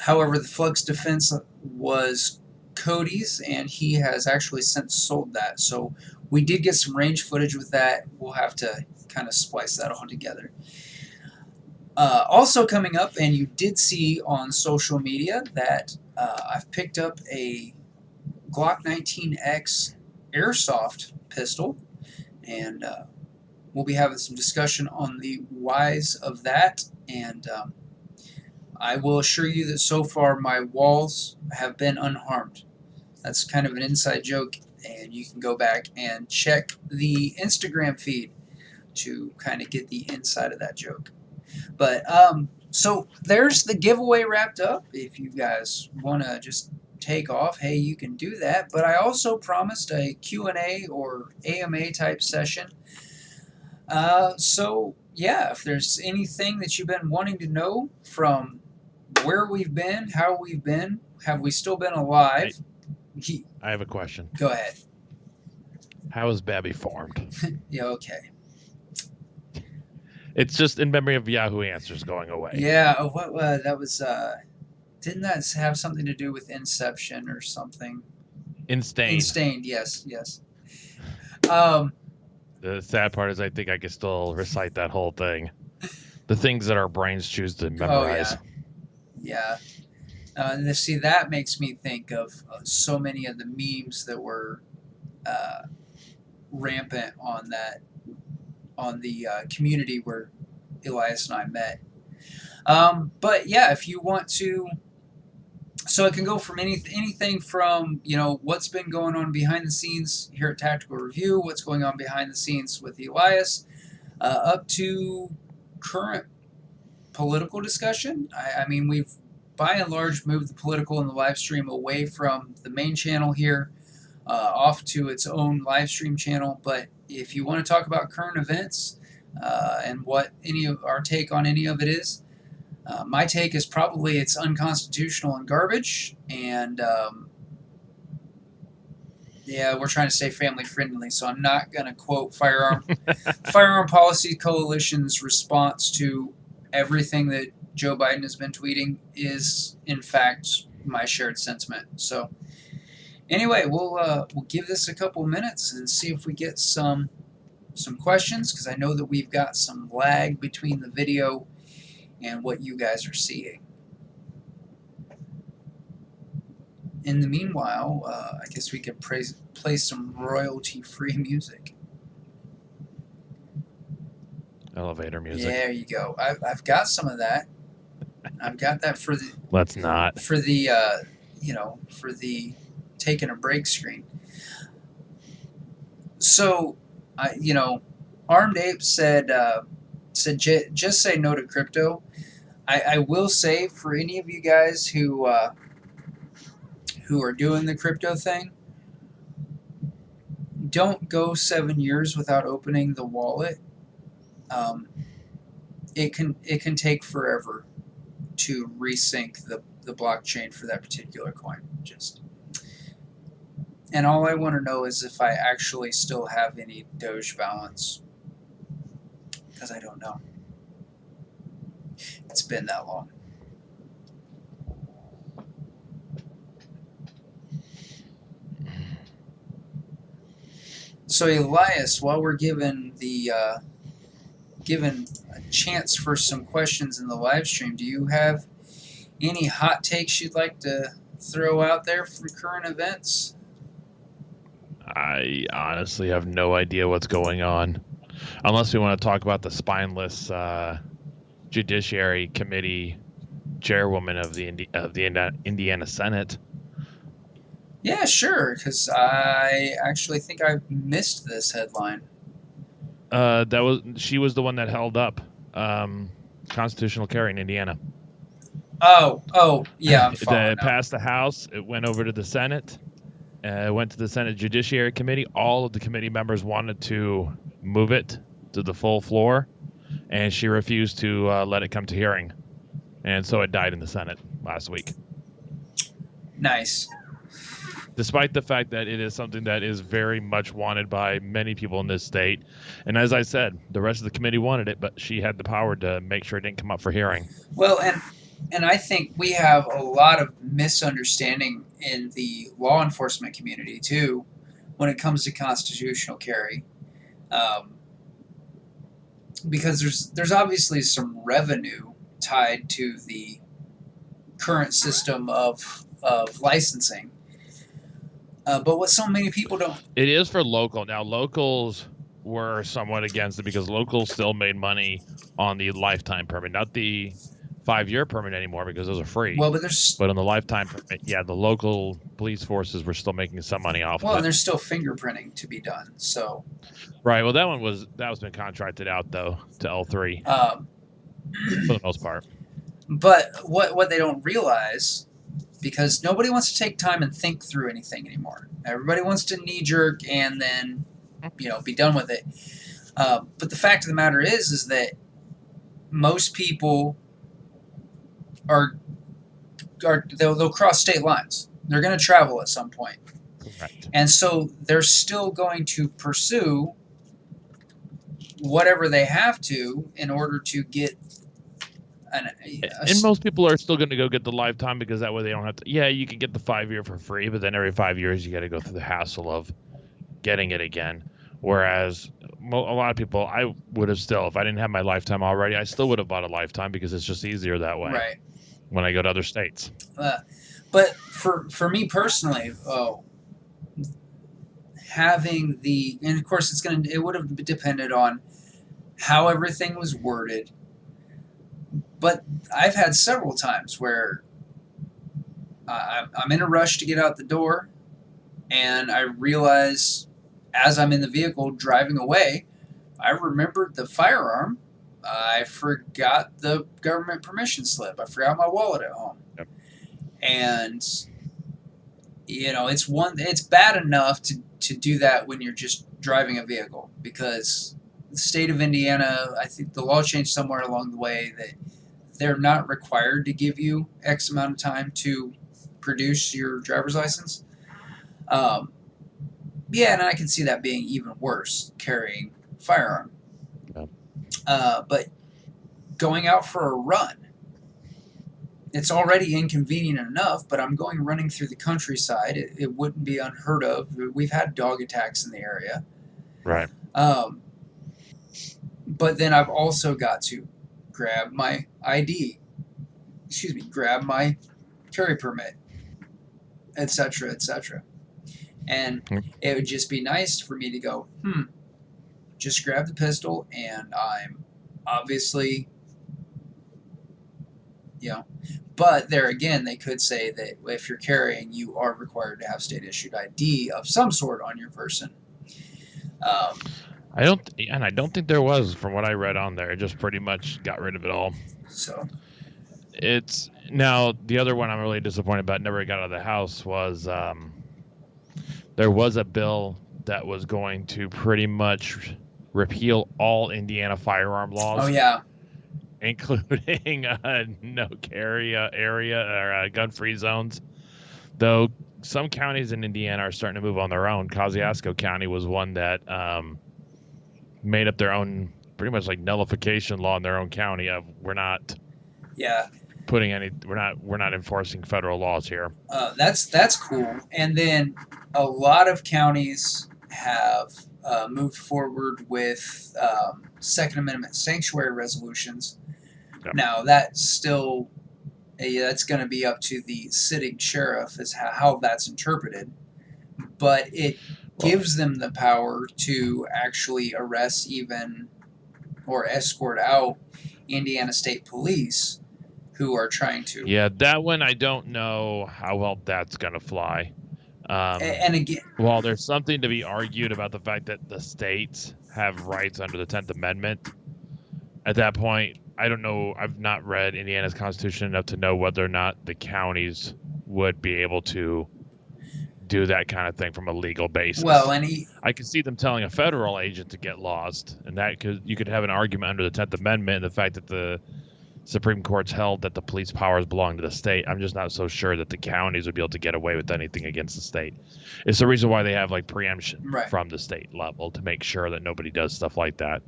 However, the Flux Defense was Cody's, and he has actually since sold that. So we did get some range footage with that. We'll have to kind of splice that all together. Also coming up, and you did see on social media that I've picked up a Glock 19X airsoft pistol, and we'll be having some discussion on the whys of that. And I will assure you that so far my walls have been unharmed. That's kind of an inside joke, and you can go back and check the Instagram feed to kind of get the inside of that joke. But so there's the giveaway wrapped up. If you guys want to just take off, hey, you can do that. But I also promised a Q&A or AMA type session. So yeah, if there's anything that you've been wanting to know from where we've been, how we've been, have we still been alive? I have a question. Go ahead. How is Babby formed? Yeah, okay. It's just in memory of Yahoo Answers going away. Yeah, what that was, didn't that have something to do with Inception or something? Instained. Instained, yes, yes. The sad part is I think I can still recite that whole thing. The things that our brains choose to memorize. Oh, yeah. And see, that makes me think of so many of the memes that were rampant on that, on the community where Elias and I met. But yeah, if you want to, so it can go from anything from, you know, what's been going on behind the scenes here at Tactical Review, what's going on behind the scenes with Elias, up to current political discussion. I mean, we've by and large moved the political and the live stream away from the main channel here, off to its own live stream channel. But if you want to talk about current events and what any of our take on any of it is, my take is probably it's unconstitutional and garbage, and yeah, we're trying to stay family friendly, so I'm not going to quote Firearm Policy Coalition's response to everything that Joe Biden has been tweeting is, in fact, my shared sentiment. So anyway, we'll give this a couple minutes and see if we get some questions, because I know that we've got some lag between the video and what you guys are seeing. In the meanwhile, I guess we could play some royalty-free music. Elevator music. Yeah, there you go. I've got some of that. I've got that for the. Let's not. For the you know, for the taking a break screen. So, you know, Armed Ape said just say no to crypto. I will say, for any of you guys who are doing the crypto thing, don't go 7 years without opening the wallet. It can take forever to resync the blockchain for that particular coin. And all I want to know is if I actually still have any Doge balance, because I don't know. It's been that long. So Elias, while we're given a chance for some questions in the live stream, do you have any hot takes you'd like to throw out there from current events? I honestly have no idea what's going on, unless we want to talk about the spineless Judiciary Committee chairwoman of the Indiana Senate. Yeah, sure, because I actually think I missed this headline. She was the one that held up constitutional carry in Indiana. Oh, yeah. It passed the House. It went over to the Senate. Went to the Senate Judiciary Committee. All of the committee members wanted to move it to the full floor, and she refused to let it come to hearing. And so it died in the Senate last week. Nice. Despite the fact that it is something that is very much wanted by many people in this state. And as I said, the rest of the committee wanted it, but she had the power to make sure it didn't come up for hearing. Well, and I think we have a lot of misunderstanding in the law enforcement community, too, when it comes to constitutional carry. Because there's obviously some revenue tied to the current system of licensing. But what so many people don't... It is for local. Now, locals were somewhat against it because locals still made money on the lifetime permit, not the 5-year permit anymore, because those are free. Well, but on the lifetime permit, yeah, the local police forces were still making some money off of it. Well, and there's still fingerprinting to be done, so... Right, well, that was been contracted out, though, to L3, for the most part. But what they don't realize... Because nobody wants to take time and think through anything anymore. Everybody wants to knee-jerk and then, be done with it. But the fact of the matter is that most people they'll cross state lines. They're going to travel at some point. Right. And so they're still going to pursue whatever they have to in order to get... And most people are still going to go get the lifetime because that way they don't have to. Yeah, you can get the 5-year for free, but then every 5 years you got to go through the hassle of getting it again. Whereas a lot of people, I would have still, if I didn't have my lifetime already, I still would have bought a lifetime because it's just easier that way. Right. When I go to other states. But for me personally, having and of course it would have depended on how everything was worded. But I've had several times where I'm in a rush to get out the door, and I realize as I'm in the vehicle driving away, I remembered the firearm. I forgot the government permission slip. I forgot my wallet at home. Yep. And it's bad enough to do that when you're just driving a vehicle, because the state of Indiana, I think the law changed somewhere along the way that they're not required to give you X amount of time to produce your driver's license. Yeah, and I can see that being even worse, carrying a firearm. Yeah. But going out for a run, it's already inconvenient enough, but I'm going running through the countryside. It wouldn't be unheard of. We've had dog attacks in the area. Right. But then I've also got to grab my ID, grab my carry permit, etc., etc. And it would just be nice for me to go, just grab the pistol, and I'm obviously, But there again, they could say that if you're carrying, you are required to have state-issued ID of some sort on your person. I don't think there was, from what I read on there. It just pretty much got rid of it all. So it's now the other one I'm really disappointed about. Never got out of the House was there was a bill that was going to pretty much repeal all Indiana firearm laws. Oh yeah. Including no carry area or gun-free zones. Though some counties in Indiana are starting to move on their own. Kosciuszko County was one that made up their own, pretty much like nullification law in their own county of we're not enforcing federal laws here. That's cool. And then a lot of counties have moved forward with Second Amendment sanctuary resolutions. Yep. Now that's still that's going to be up to the sitting sheriff as how that's interpreted, but it gives them the power to actually arrest or escort out Indiana State Police who are trying to. Yeah, that one I don't know how well that's going to fly. And again, while there's something to be argued about the fact that the states have rights under the 10th Amendment, at that point, I don't know. I've not read Indiana's Constitution enough to know whether or not the counties would be able to do that kind of thing from a legal basis. Well, I could see them telling a federal agent to get lost, and you could have an argument under the 10th Amendment and the fact that the Supreme Court's held that the police powers belong to the state. I'm just not so sure that the counties would be able to get away with anything against the state. It's the reason why they have like preemption from the state level to make sure that nobody does stuff like that.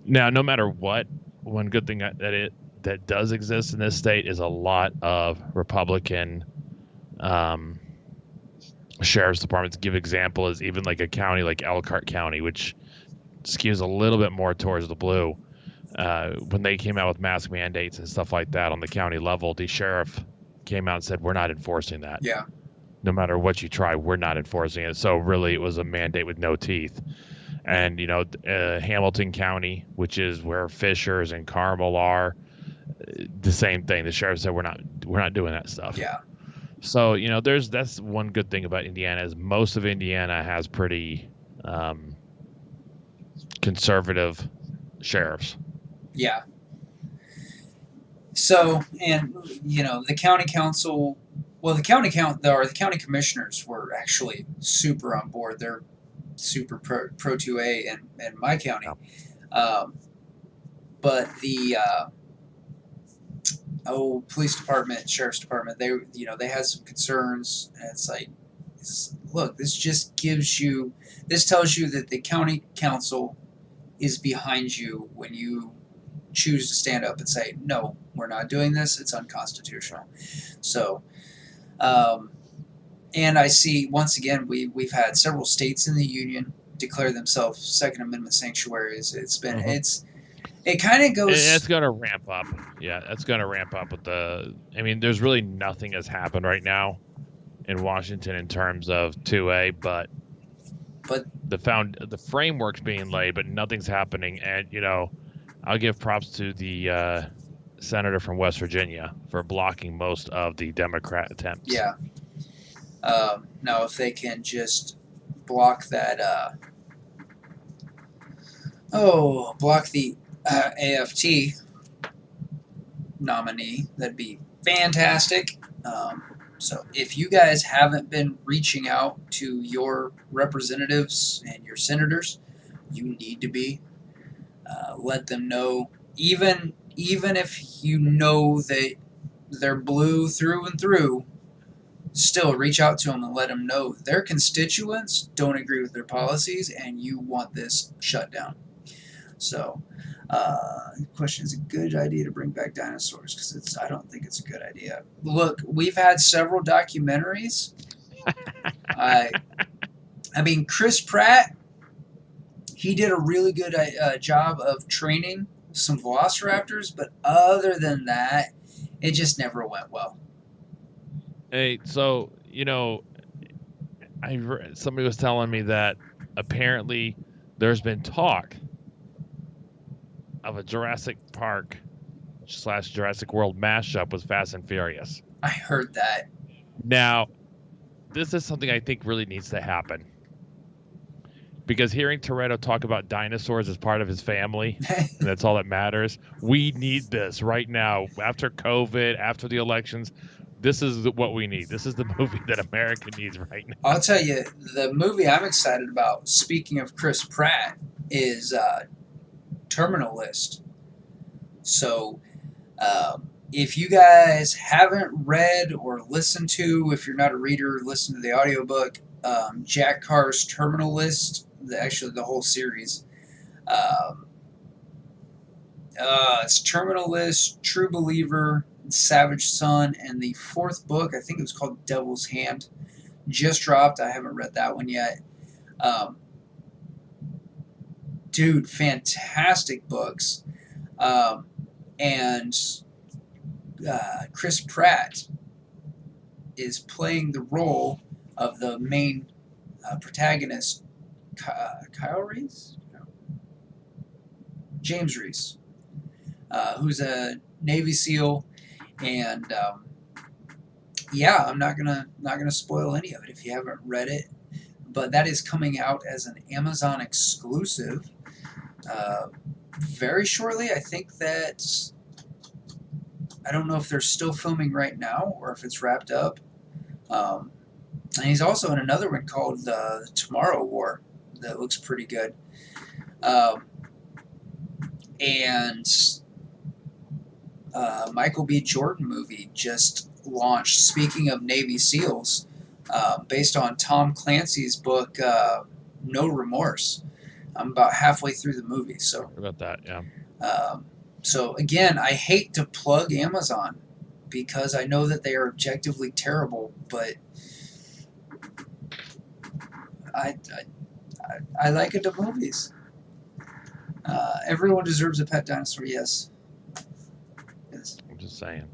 Now, no matter what, one good thing that does exist in this state is a lot of Republican sheriff's departments. To give example is even like a county like Elkhart County, which skews a little bit more towards the blue. When they came out with mask mandates and stuff like that on the county level, the sheriff came out and said, we're not enforcing that. Yeah. No matter what you try, we're not enforcing it. So really it was a mandate with no teeth. And, Hamilton County, which is where Fishers and Carmel are, the same thing. The sheriff said, we're not doing that stuff. Yeah. So, that's one good thing about Indiana is most of Indiana has pretty conservative sheriffs. Yeah. So, and the county council, the county commissioners were actually super on board. They're super pro 2A in my county. But the police department, sheriff's department, they had some concerns, and it's like, look, this tells you that the county council is behind you when you choose to stand up and say, no, we're not doing this, it's unconstitutional. So and I see, once again, we've had several states in the union declare themselves Second Amendment sanctuaries. It's been it kind of goes. It's going to ramp up. Yeah, it's going to ramp up with there's really nothing has happened right now in Washington in terms of 2A, but the framework's being laid, but nothing's happening. And I'll give props to the senator from West Virginia for blocking most of the Democrat attempts. Yeah. Now, if they can just block that, block the AFT nominee, that'd be fantastic. So if you guys haven't been reaching out to your representatives and your senators, you need to be. Let them know, even if you know that they're blue through and through, still reach out to them and let them know their constituents don't agree with their policies and you want this shut down. So, the question is a good idea to bring back dinosaurs, because I don't think it's a good idea. Look, we've had several documentaries. I mean, Chris Pratt, he did a really good job of training some velociraptors, but other than that, it just never went well. Hey, so somebody was telling me that apparently there's been talk of a Jurassic Park / Jurassic World mashup with Fast and Furious. I heard that. Now, this is something I think really needs to happen. Because hearing Toretto talk about dinosaurs as part of his family, and that's all that matters, we need this right now. After COVID, after the elections, this is what we need. This is the movie that America needs right now. I'll tell you, the movie I'm excited about, speaking of Chris Pratt, is Terminal List. So, if you guys haven't read or listened to, if you're not a reader, listen to the audiobook, Jack Carr's Terminal List, actually the whole series. It's Terminal List, True Believer, Savage Son, and the fourth book, I think it was called Devil's Hand, just dropped. I haven't read that one yet. Dude, fantastic books. And Chris Pratt is playing the role of the main protagonist, Kyle Reese? No. James Reese, who's a Navy SEAL, and I'm not gonna spoil any of it if you haven't read it, but that is coming out as an Amazon exclusive very shortly. I think that, I don't know if they're still filming right now or if it's wrapped up. And he's also in another one called The Tomorrow War that looks pretty good. And Michael B. Jordan movie just launched, speaking of Navy SEALs, based on Tom Clancy's book, No Remorse. I'm about halfway through the movie. So about that, yeah. So again, I hate to plug Amazon because I know that they are objectively terrible, but I like it to movies. Everyone deserves a pet dinosaur. Yes. I'm just saying.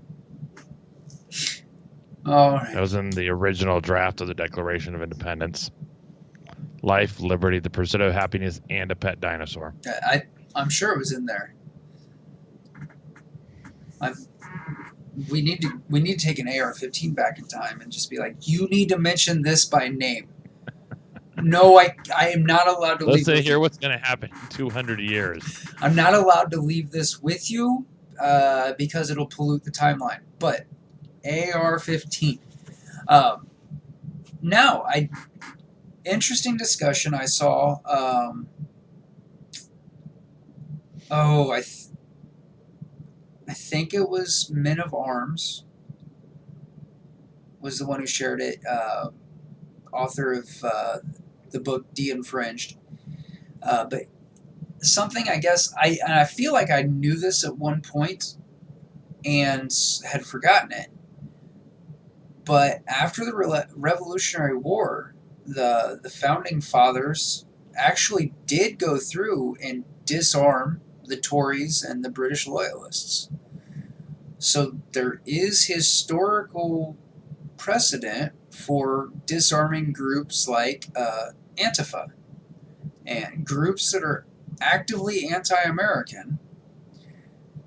All right. That was in the original draft of the Declaration of Independence. Life, liberty, the pursuit of happiness, and a pet dinosaur. I'm sure it was in there. We need to take an AR-15 back in time and just be like, you need to mention this by name. No, I am not allowed to leave. Let's hear what's going to happen in 200 years. I'm not allowed to leave this with you because it'll pollute the timeline. But AR-15. Now, interesting discussion I saw. I think it was Men of Arms was the one who shared it. Author of the book De-Infringed. But something, I guess, I feel like I knew this at one point and had forgotten it. But after the Revolutionary War, the Founding Fathers actually did go through and disarm the Tories and the British Loyalists. So there is historical precedent for disarming groups like Antifa and groups that are actively anti-American.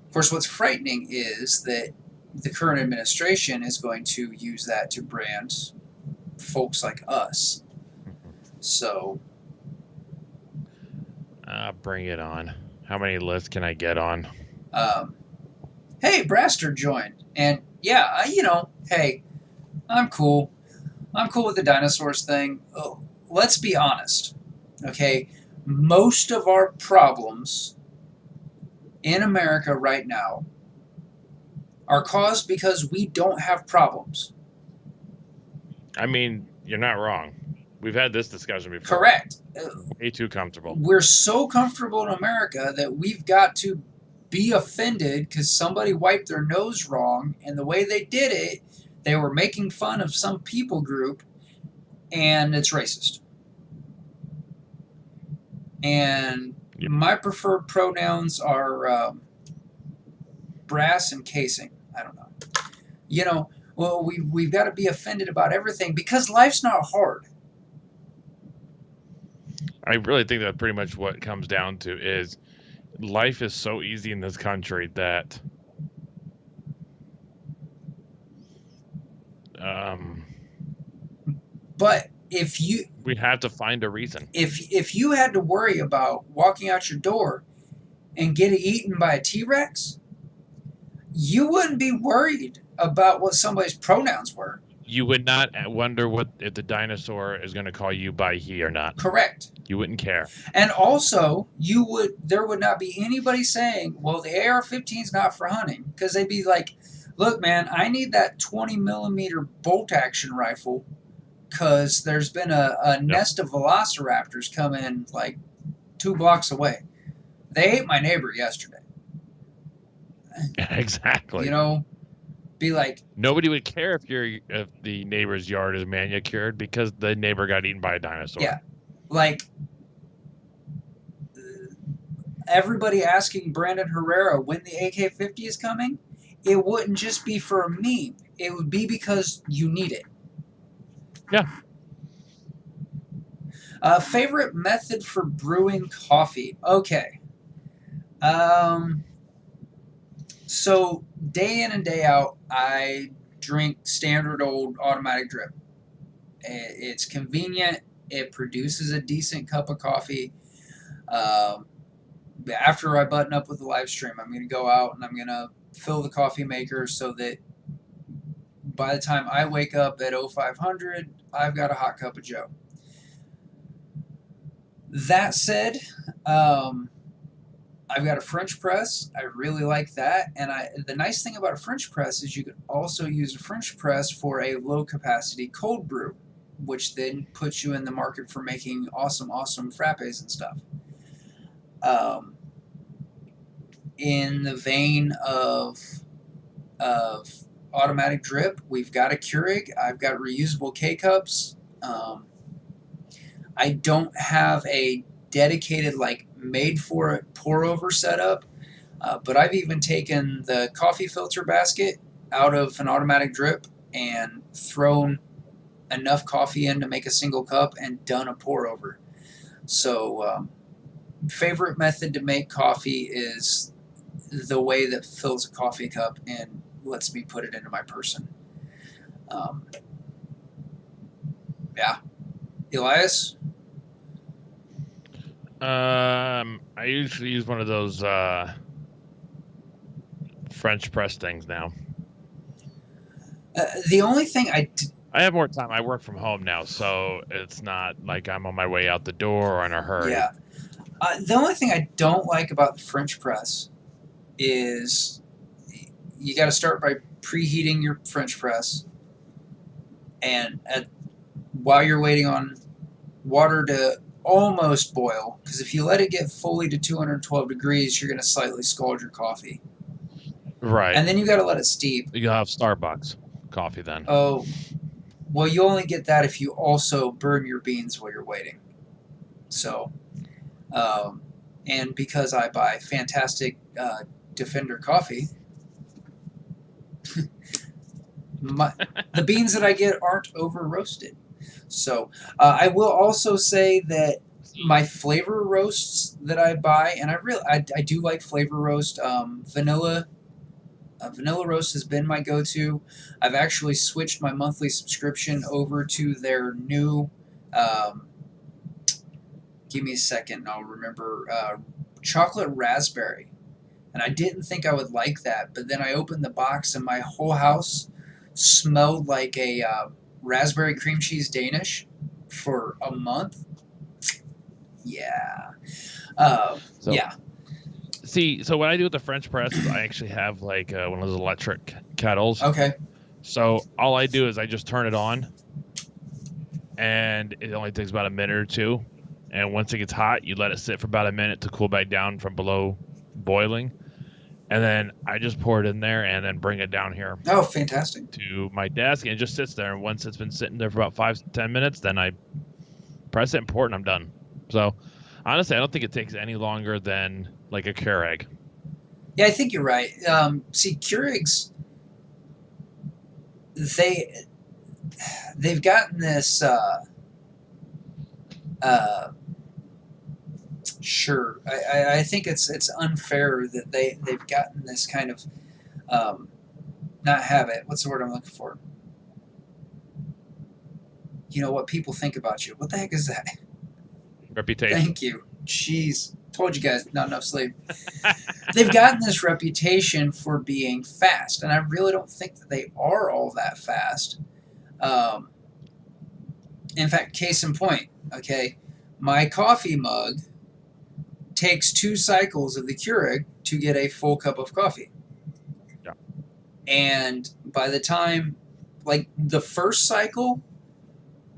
Of course, what's frightening is that the current administration is going to use that to brand folks like us. So, bring it on. How many lists can I get on? Hey, Braster joined, and yeah, hey, I'm cool. I'm cool with the dinosaurs thing. Oh, let's be honest, okay? Most of our problems in America right now are caused because we don't have problems. I mean, you're not wrong. We've had this discussion before. Correct. Way too comfortable. We're so comfortable in America that we've got to be offended because somebody wiped their nose wrong, and the way they did it, they were making fun of some people group, and it's racist. And my preferred pronouns are brass and casing. I don't know. Well, we've got to be offended about everything because life's not hard. I really think that pretty much what it comes down to is life is so easy in this country that but we have to find a reason. If you had to worry about walking out your door and getting eaten by a T-Rex, you wouldn't be worried about what somebody's pronouns were. You would not wonder if the dinosaur is going to call you by he or not. Correct. You wouldn't care. And also, there would not be anybody saying, well, the AR-15 is not for hunting. Because they'd be like, look, man, I need that 20-millimeter bolt-action rifle because there's been a nest of velociraptors come in like 2 blocks away. They ate my neighbor yesterday. Exactly. Be like, nobody would care if the neighbor's yard is manicured because the neighbor got eaten by a dinosaur. Yeah, like everybody asking Brandon Herrera when the AK-50 is coming. It wouldn't just be for a meme. It would be because you need it. Yeah. Favorite method for brewing coffee? Okay. So day in and day out, I drink standard old automatic drip. It's convenient. It produces a decent cup of coffee. After I button up with the live stream, I'm going to go out and I'm going to fill the coffee maker so that by the time I wake up at 0500, I've got a hot cup of joe. That said, I've got a French press. I really like that. And the nice thing about a French press is you can also use a French press for a low capacity cold brew, which then puts you in the market for making awesome frappes and stuff. In the vein of automatic drip, we've got a Keurig. I've got reusable K-cups. I don't have a dedicated, made for it pour over setup, but I've even taken the coffee filter basket out of an automatic drip and thrown enough coffee in to make a single cup and done a pour over. So favorite method to make coffee is the way that fills a coffee cup and lets me put it into my person. Yeah. Elias? I usually use one of those French press things now. The only thing I have more time. I work from home now, so it's not like I'm on my way out the door or in a hurry. Yeah. The only thing I don't like about the French press is you got to start by preheating your French press, and while you're waiting on water to almost boil, because if you let it get fully to 212 degrees, you're going to slightly scald your coffee. Right. And then you got to let it steep. You'll have Starbucks coffee then. Oh, well, you only get that if you also burn your beans while you're waiting. So, and because I buy fantastic Defender coffee, the beans that I get aren't over roasted. So I will also say that my flavor roasts that I buy, and I do like flavor roast. Vanilla roast has been my go-to. I've actually switched my monthly subscription over to their new. Give me a second, and I'll remember. Chocolate raspberry, and I didn't think I would like that, but then I opened the box, and my whole house smelled like a raspberry cream cheese Danish for a month. Yeah. So, yeah. See, so what I do with the French press is I actually have like one of those electric kettles. Okay. So all I do is I just turn it on, and it only takes about a minute or two. And once it gets hot, you let it sit for about a minute to cool back down from below boiling. And then I just pour it in there and then bring it down here. Oh, fantastic. To my desk, and it just sits there. And once it's been sitting there for about 5-10 minutes, then I press it and pour it, and I'm done. So honestly, I don't think it takes any longer than like a Keurig. Yeah, I think you're right. See, Keurigs, they've gotten this. Sure, I think it's unfair that they've gotten this kind of not habit. What's the word I'm looking for? You know what people think about you. What the heck is that? Reputation. Thank you. Jeez, told you guys, not enough sleep. They've gotten this reputation for being fast, and I really don't think that they are all that fast. In fact, case in point, okay, my coffee mug takes 2 cycles of the Keurig to get a full cup of coffee. Yeah. And by the time, like, the first cycle,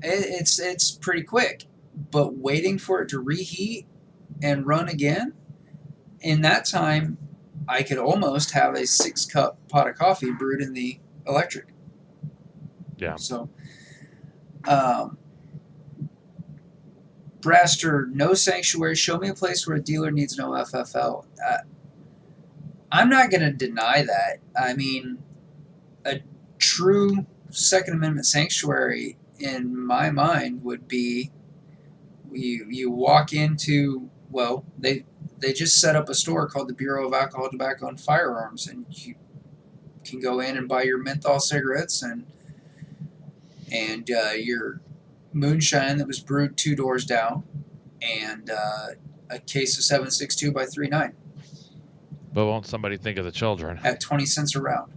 it's pretty quick. But waiting for it to reheat and run again, in that time, I could almost have a 6-cup pot of coffee brewed in the electric. Yeah. So, Braster, no sanctuary. Show me a place where a dealer needs no FFL. I'm not going to deny that. I mean, a true Second Amendment sanctuary, in my mind, would be you walk into, well, they just set up a store called the Bureau of Alcohol, Tobacco, and Firearms, and you can go in and buy your menthol cigarettes and your moonshine that was brewed 2 doors down, and a case of 7.62 by 3.9. But won't somebody think of the children? At 20 cents a round.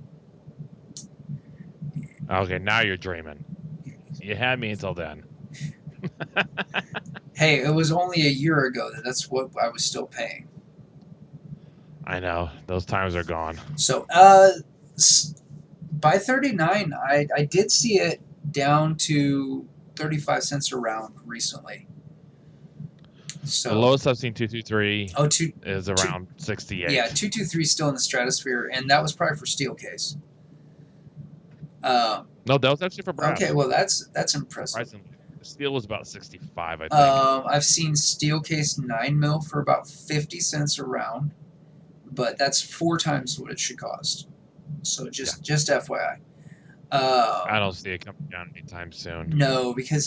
Okay, now you're dreaming. You had me until then. Hey, it was only a year ago that's what I was still paying. I know. Those times are gone. So, by 39, I did see it down to 35 cents a round recently. So the lowest I've seen 223 is around 2, 68. Yeah, 223 is still in the stratosphere, and that was probably for steel case. No, that was actually for brass. Okay, well that's impressive. Surprisingly, steel was about 65, I think. I've seen steel case 9 mil for about 50 cents a round, but that's 4 times what it should cost. So just FYI. I don't see it coming down anytime soon. No, because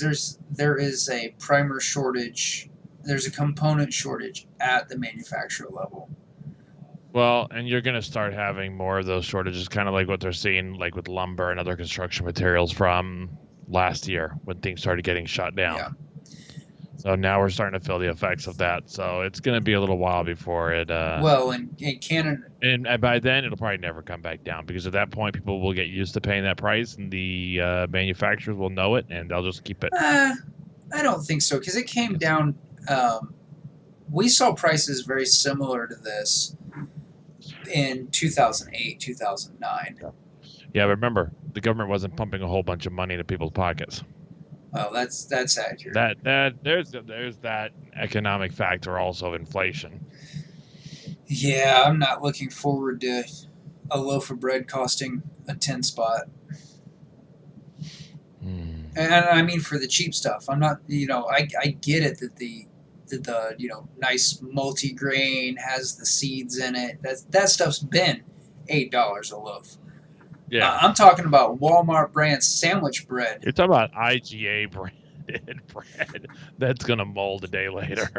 there is a primer shortage. There's a component shortage at the manufacturer level. Well, and you're going to start having more of those shortages, kind of like what they're seeing, like with lumber and other construction materials from last year when things started getting shut down. Yeah. So now we're starting to feel the effects of that. So it's going to be a little while before it. Well, in Canada. And by then, it'll probably never come back down because at that point, people will get used to paying that price and the manufacturers will know it and they'll just keep it. I don't think so because it came down. We saw prices very similar to this in 2008, 2009. Yeah, remember, the government wasn't pumping a whole bunch of money into people's pockets. Well, that's accurate. There's that economic factor also, inflation. Yeah, I'm not looking forward to a loaf of bread costing a 10 spot. And I mean for the cheap stuff. I'm not, I get it that the nice multi-grain has the seeds in it. That stuff's been $8 a loaf. Yeah, I'm talking about Walmart brand sandwich bread. You're talking about IGA brand breaded bread that's gonna mold a day later.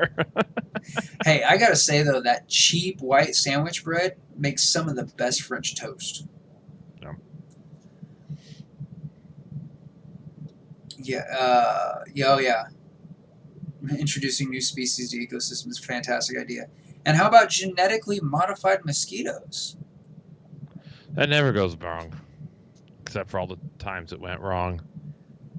Hey, I gotta say though, that cheap white sandwich bread makes some of the best French toast. Yeah. Yeah. Introducing new species to ecosystems, fantastic idea. And how about genetically modified mosquitoes? That never goes wrong, except for all the times it went wrong.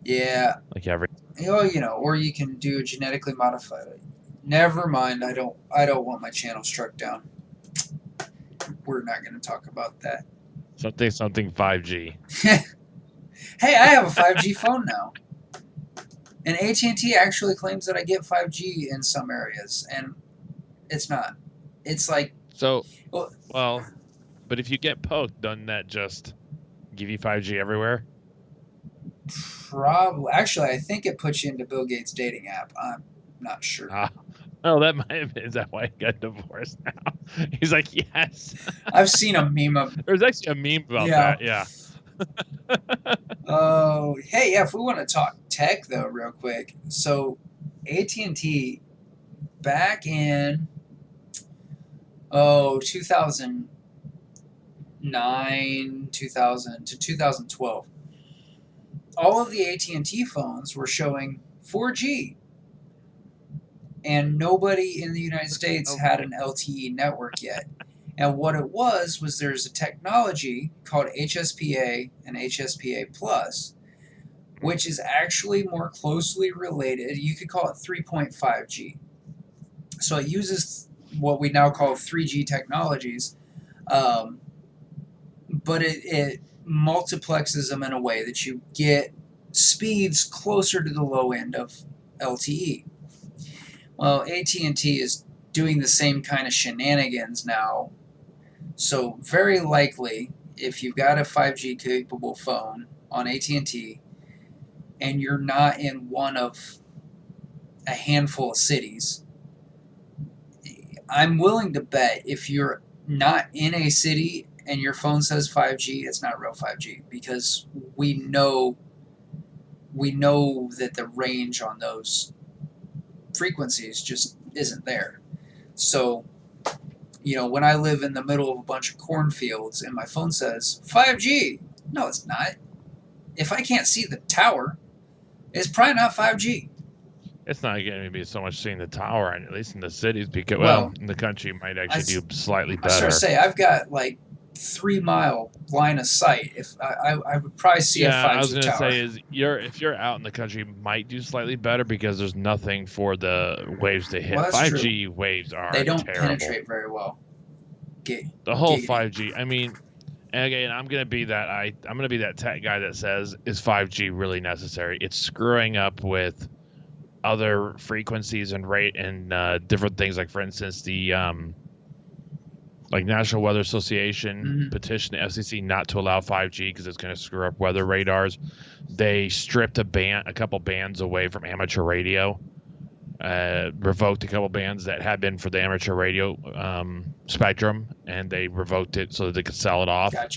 Yeah. Like every. Or you can do genetically modified. Never mind. I don't want my channel struck down. We're not going to talk about that. Something 5G. Hey, I have a 5G phone now. And AT&T actually claims that I get 5G in some areas, and it's not. It's like... So, well, but if you get poked, doesn't that just give you 5G everywhere? Probably. Actually, I think it puts you into Bill Gates' dating app. I'm not sure. Oh, that might have been. Is that why he got divorced now? He's like, yes. I've seen a meme of... There's actually a meme about that, yeah. Oh, hey, yeah, if we want to talk tech, though, real quick. So, AT&T, back in, 2009, 2000 to 2012, all of the AT&T phones were showing 4G. And nobody in the United States had an LTE network yet. And what it was there's a technology called HSPA and HSPA Plus, which is actually more closely related. You could call it 3.5G. So it uses what we now call 3G technologies, but it multiplexes them in a way that you get speeds closer to the low end of LTE. Well, AT&T is doing the same kind of shenanigans now. So very likely, if you've got a 5G capable phone on AT&T and you're not in one of a handful of cities, I'm willing to bet if you're not in a city and your phone says 5G, it's not real 5G, because we know that the range on those frequencies just isn't there. So, when I live in the middle of a bunch of cornfields and my phone says 5G, no, it's not. If I can't see the tower, it's probably not 5G. It's not going to be so much seeing the tower, at least in the cities, because in the country, you might actually do slightly better. I was going to say, I've got like 3-mile line of sight. If I would probably see a 5G tower. I was going to say if you're out in the country, you might do slightly better because there's nothing for the waves to hit. Well, 5G true. Waves are they don't terrible. Penetrate very well. The whole 5G. I mean, and again, I'm going to be that tech guy that says, is 5G really necessary? It's screwing up with other frequencies and rate and different things. Like, for instance, the National Weather Association petitioned the FCC not to allow 5G because it's going to screw up weather radars. They stripped a couple bands away from amateur radio, revoked a couple bands that had been for the amateur radio spectrum, and they revoked it so that they could sell it off. Gotcha.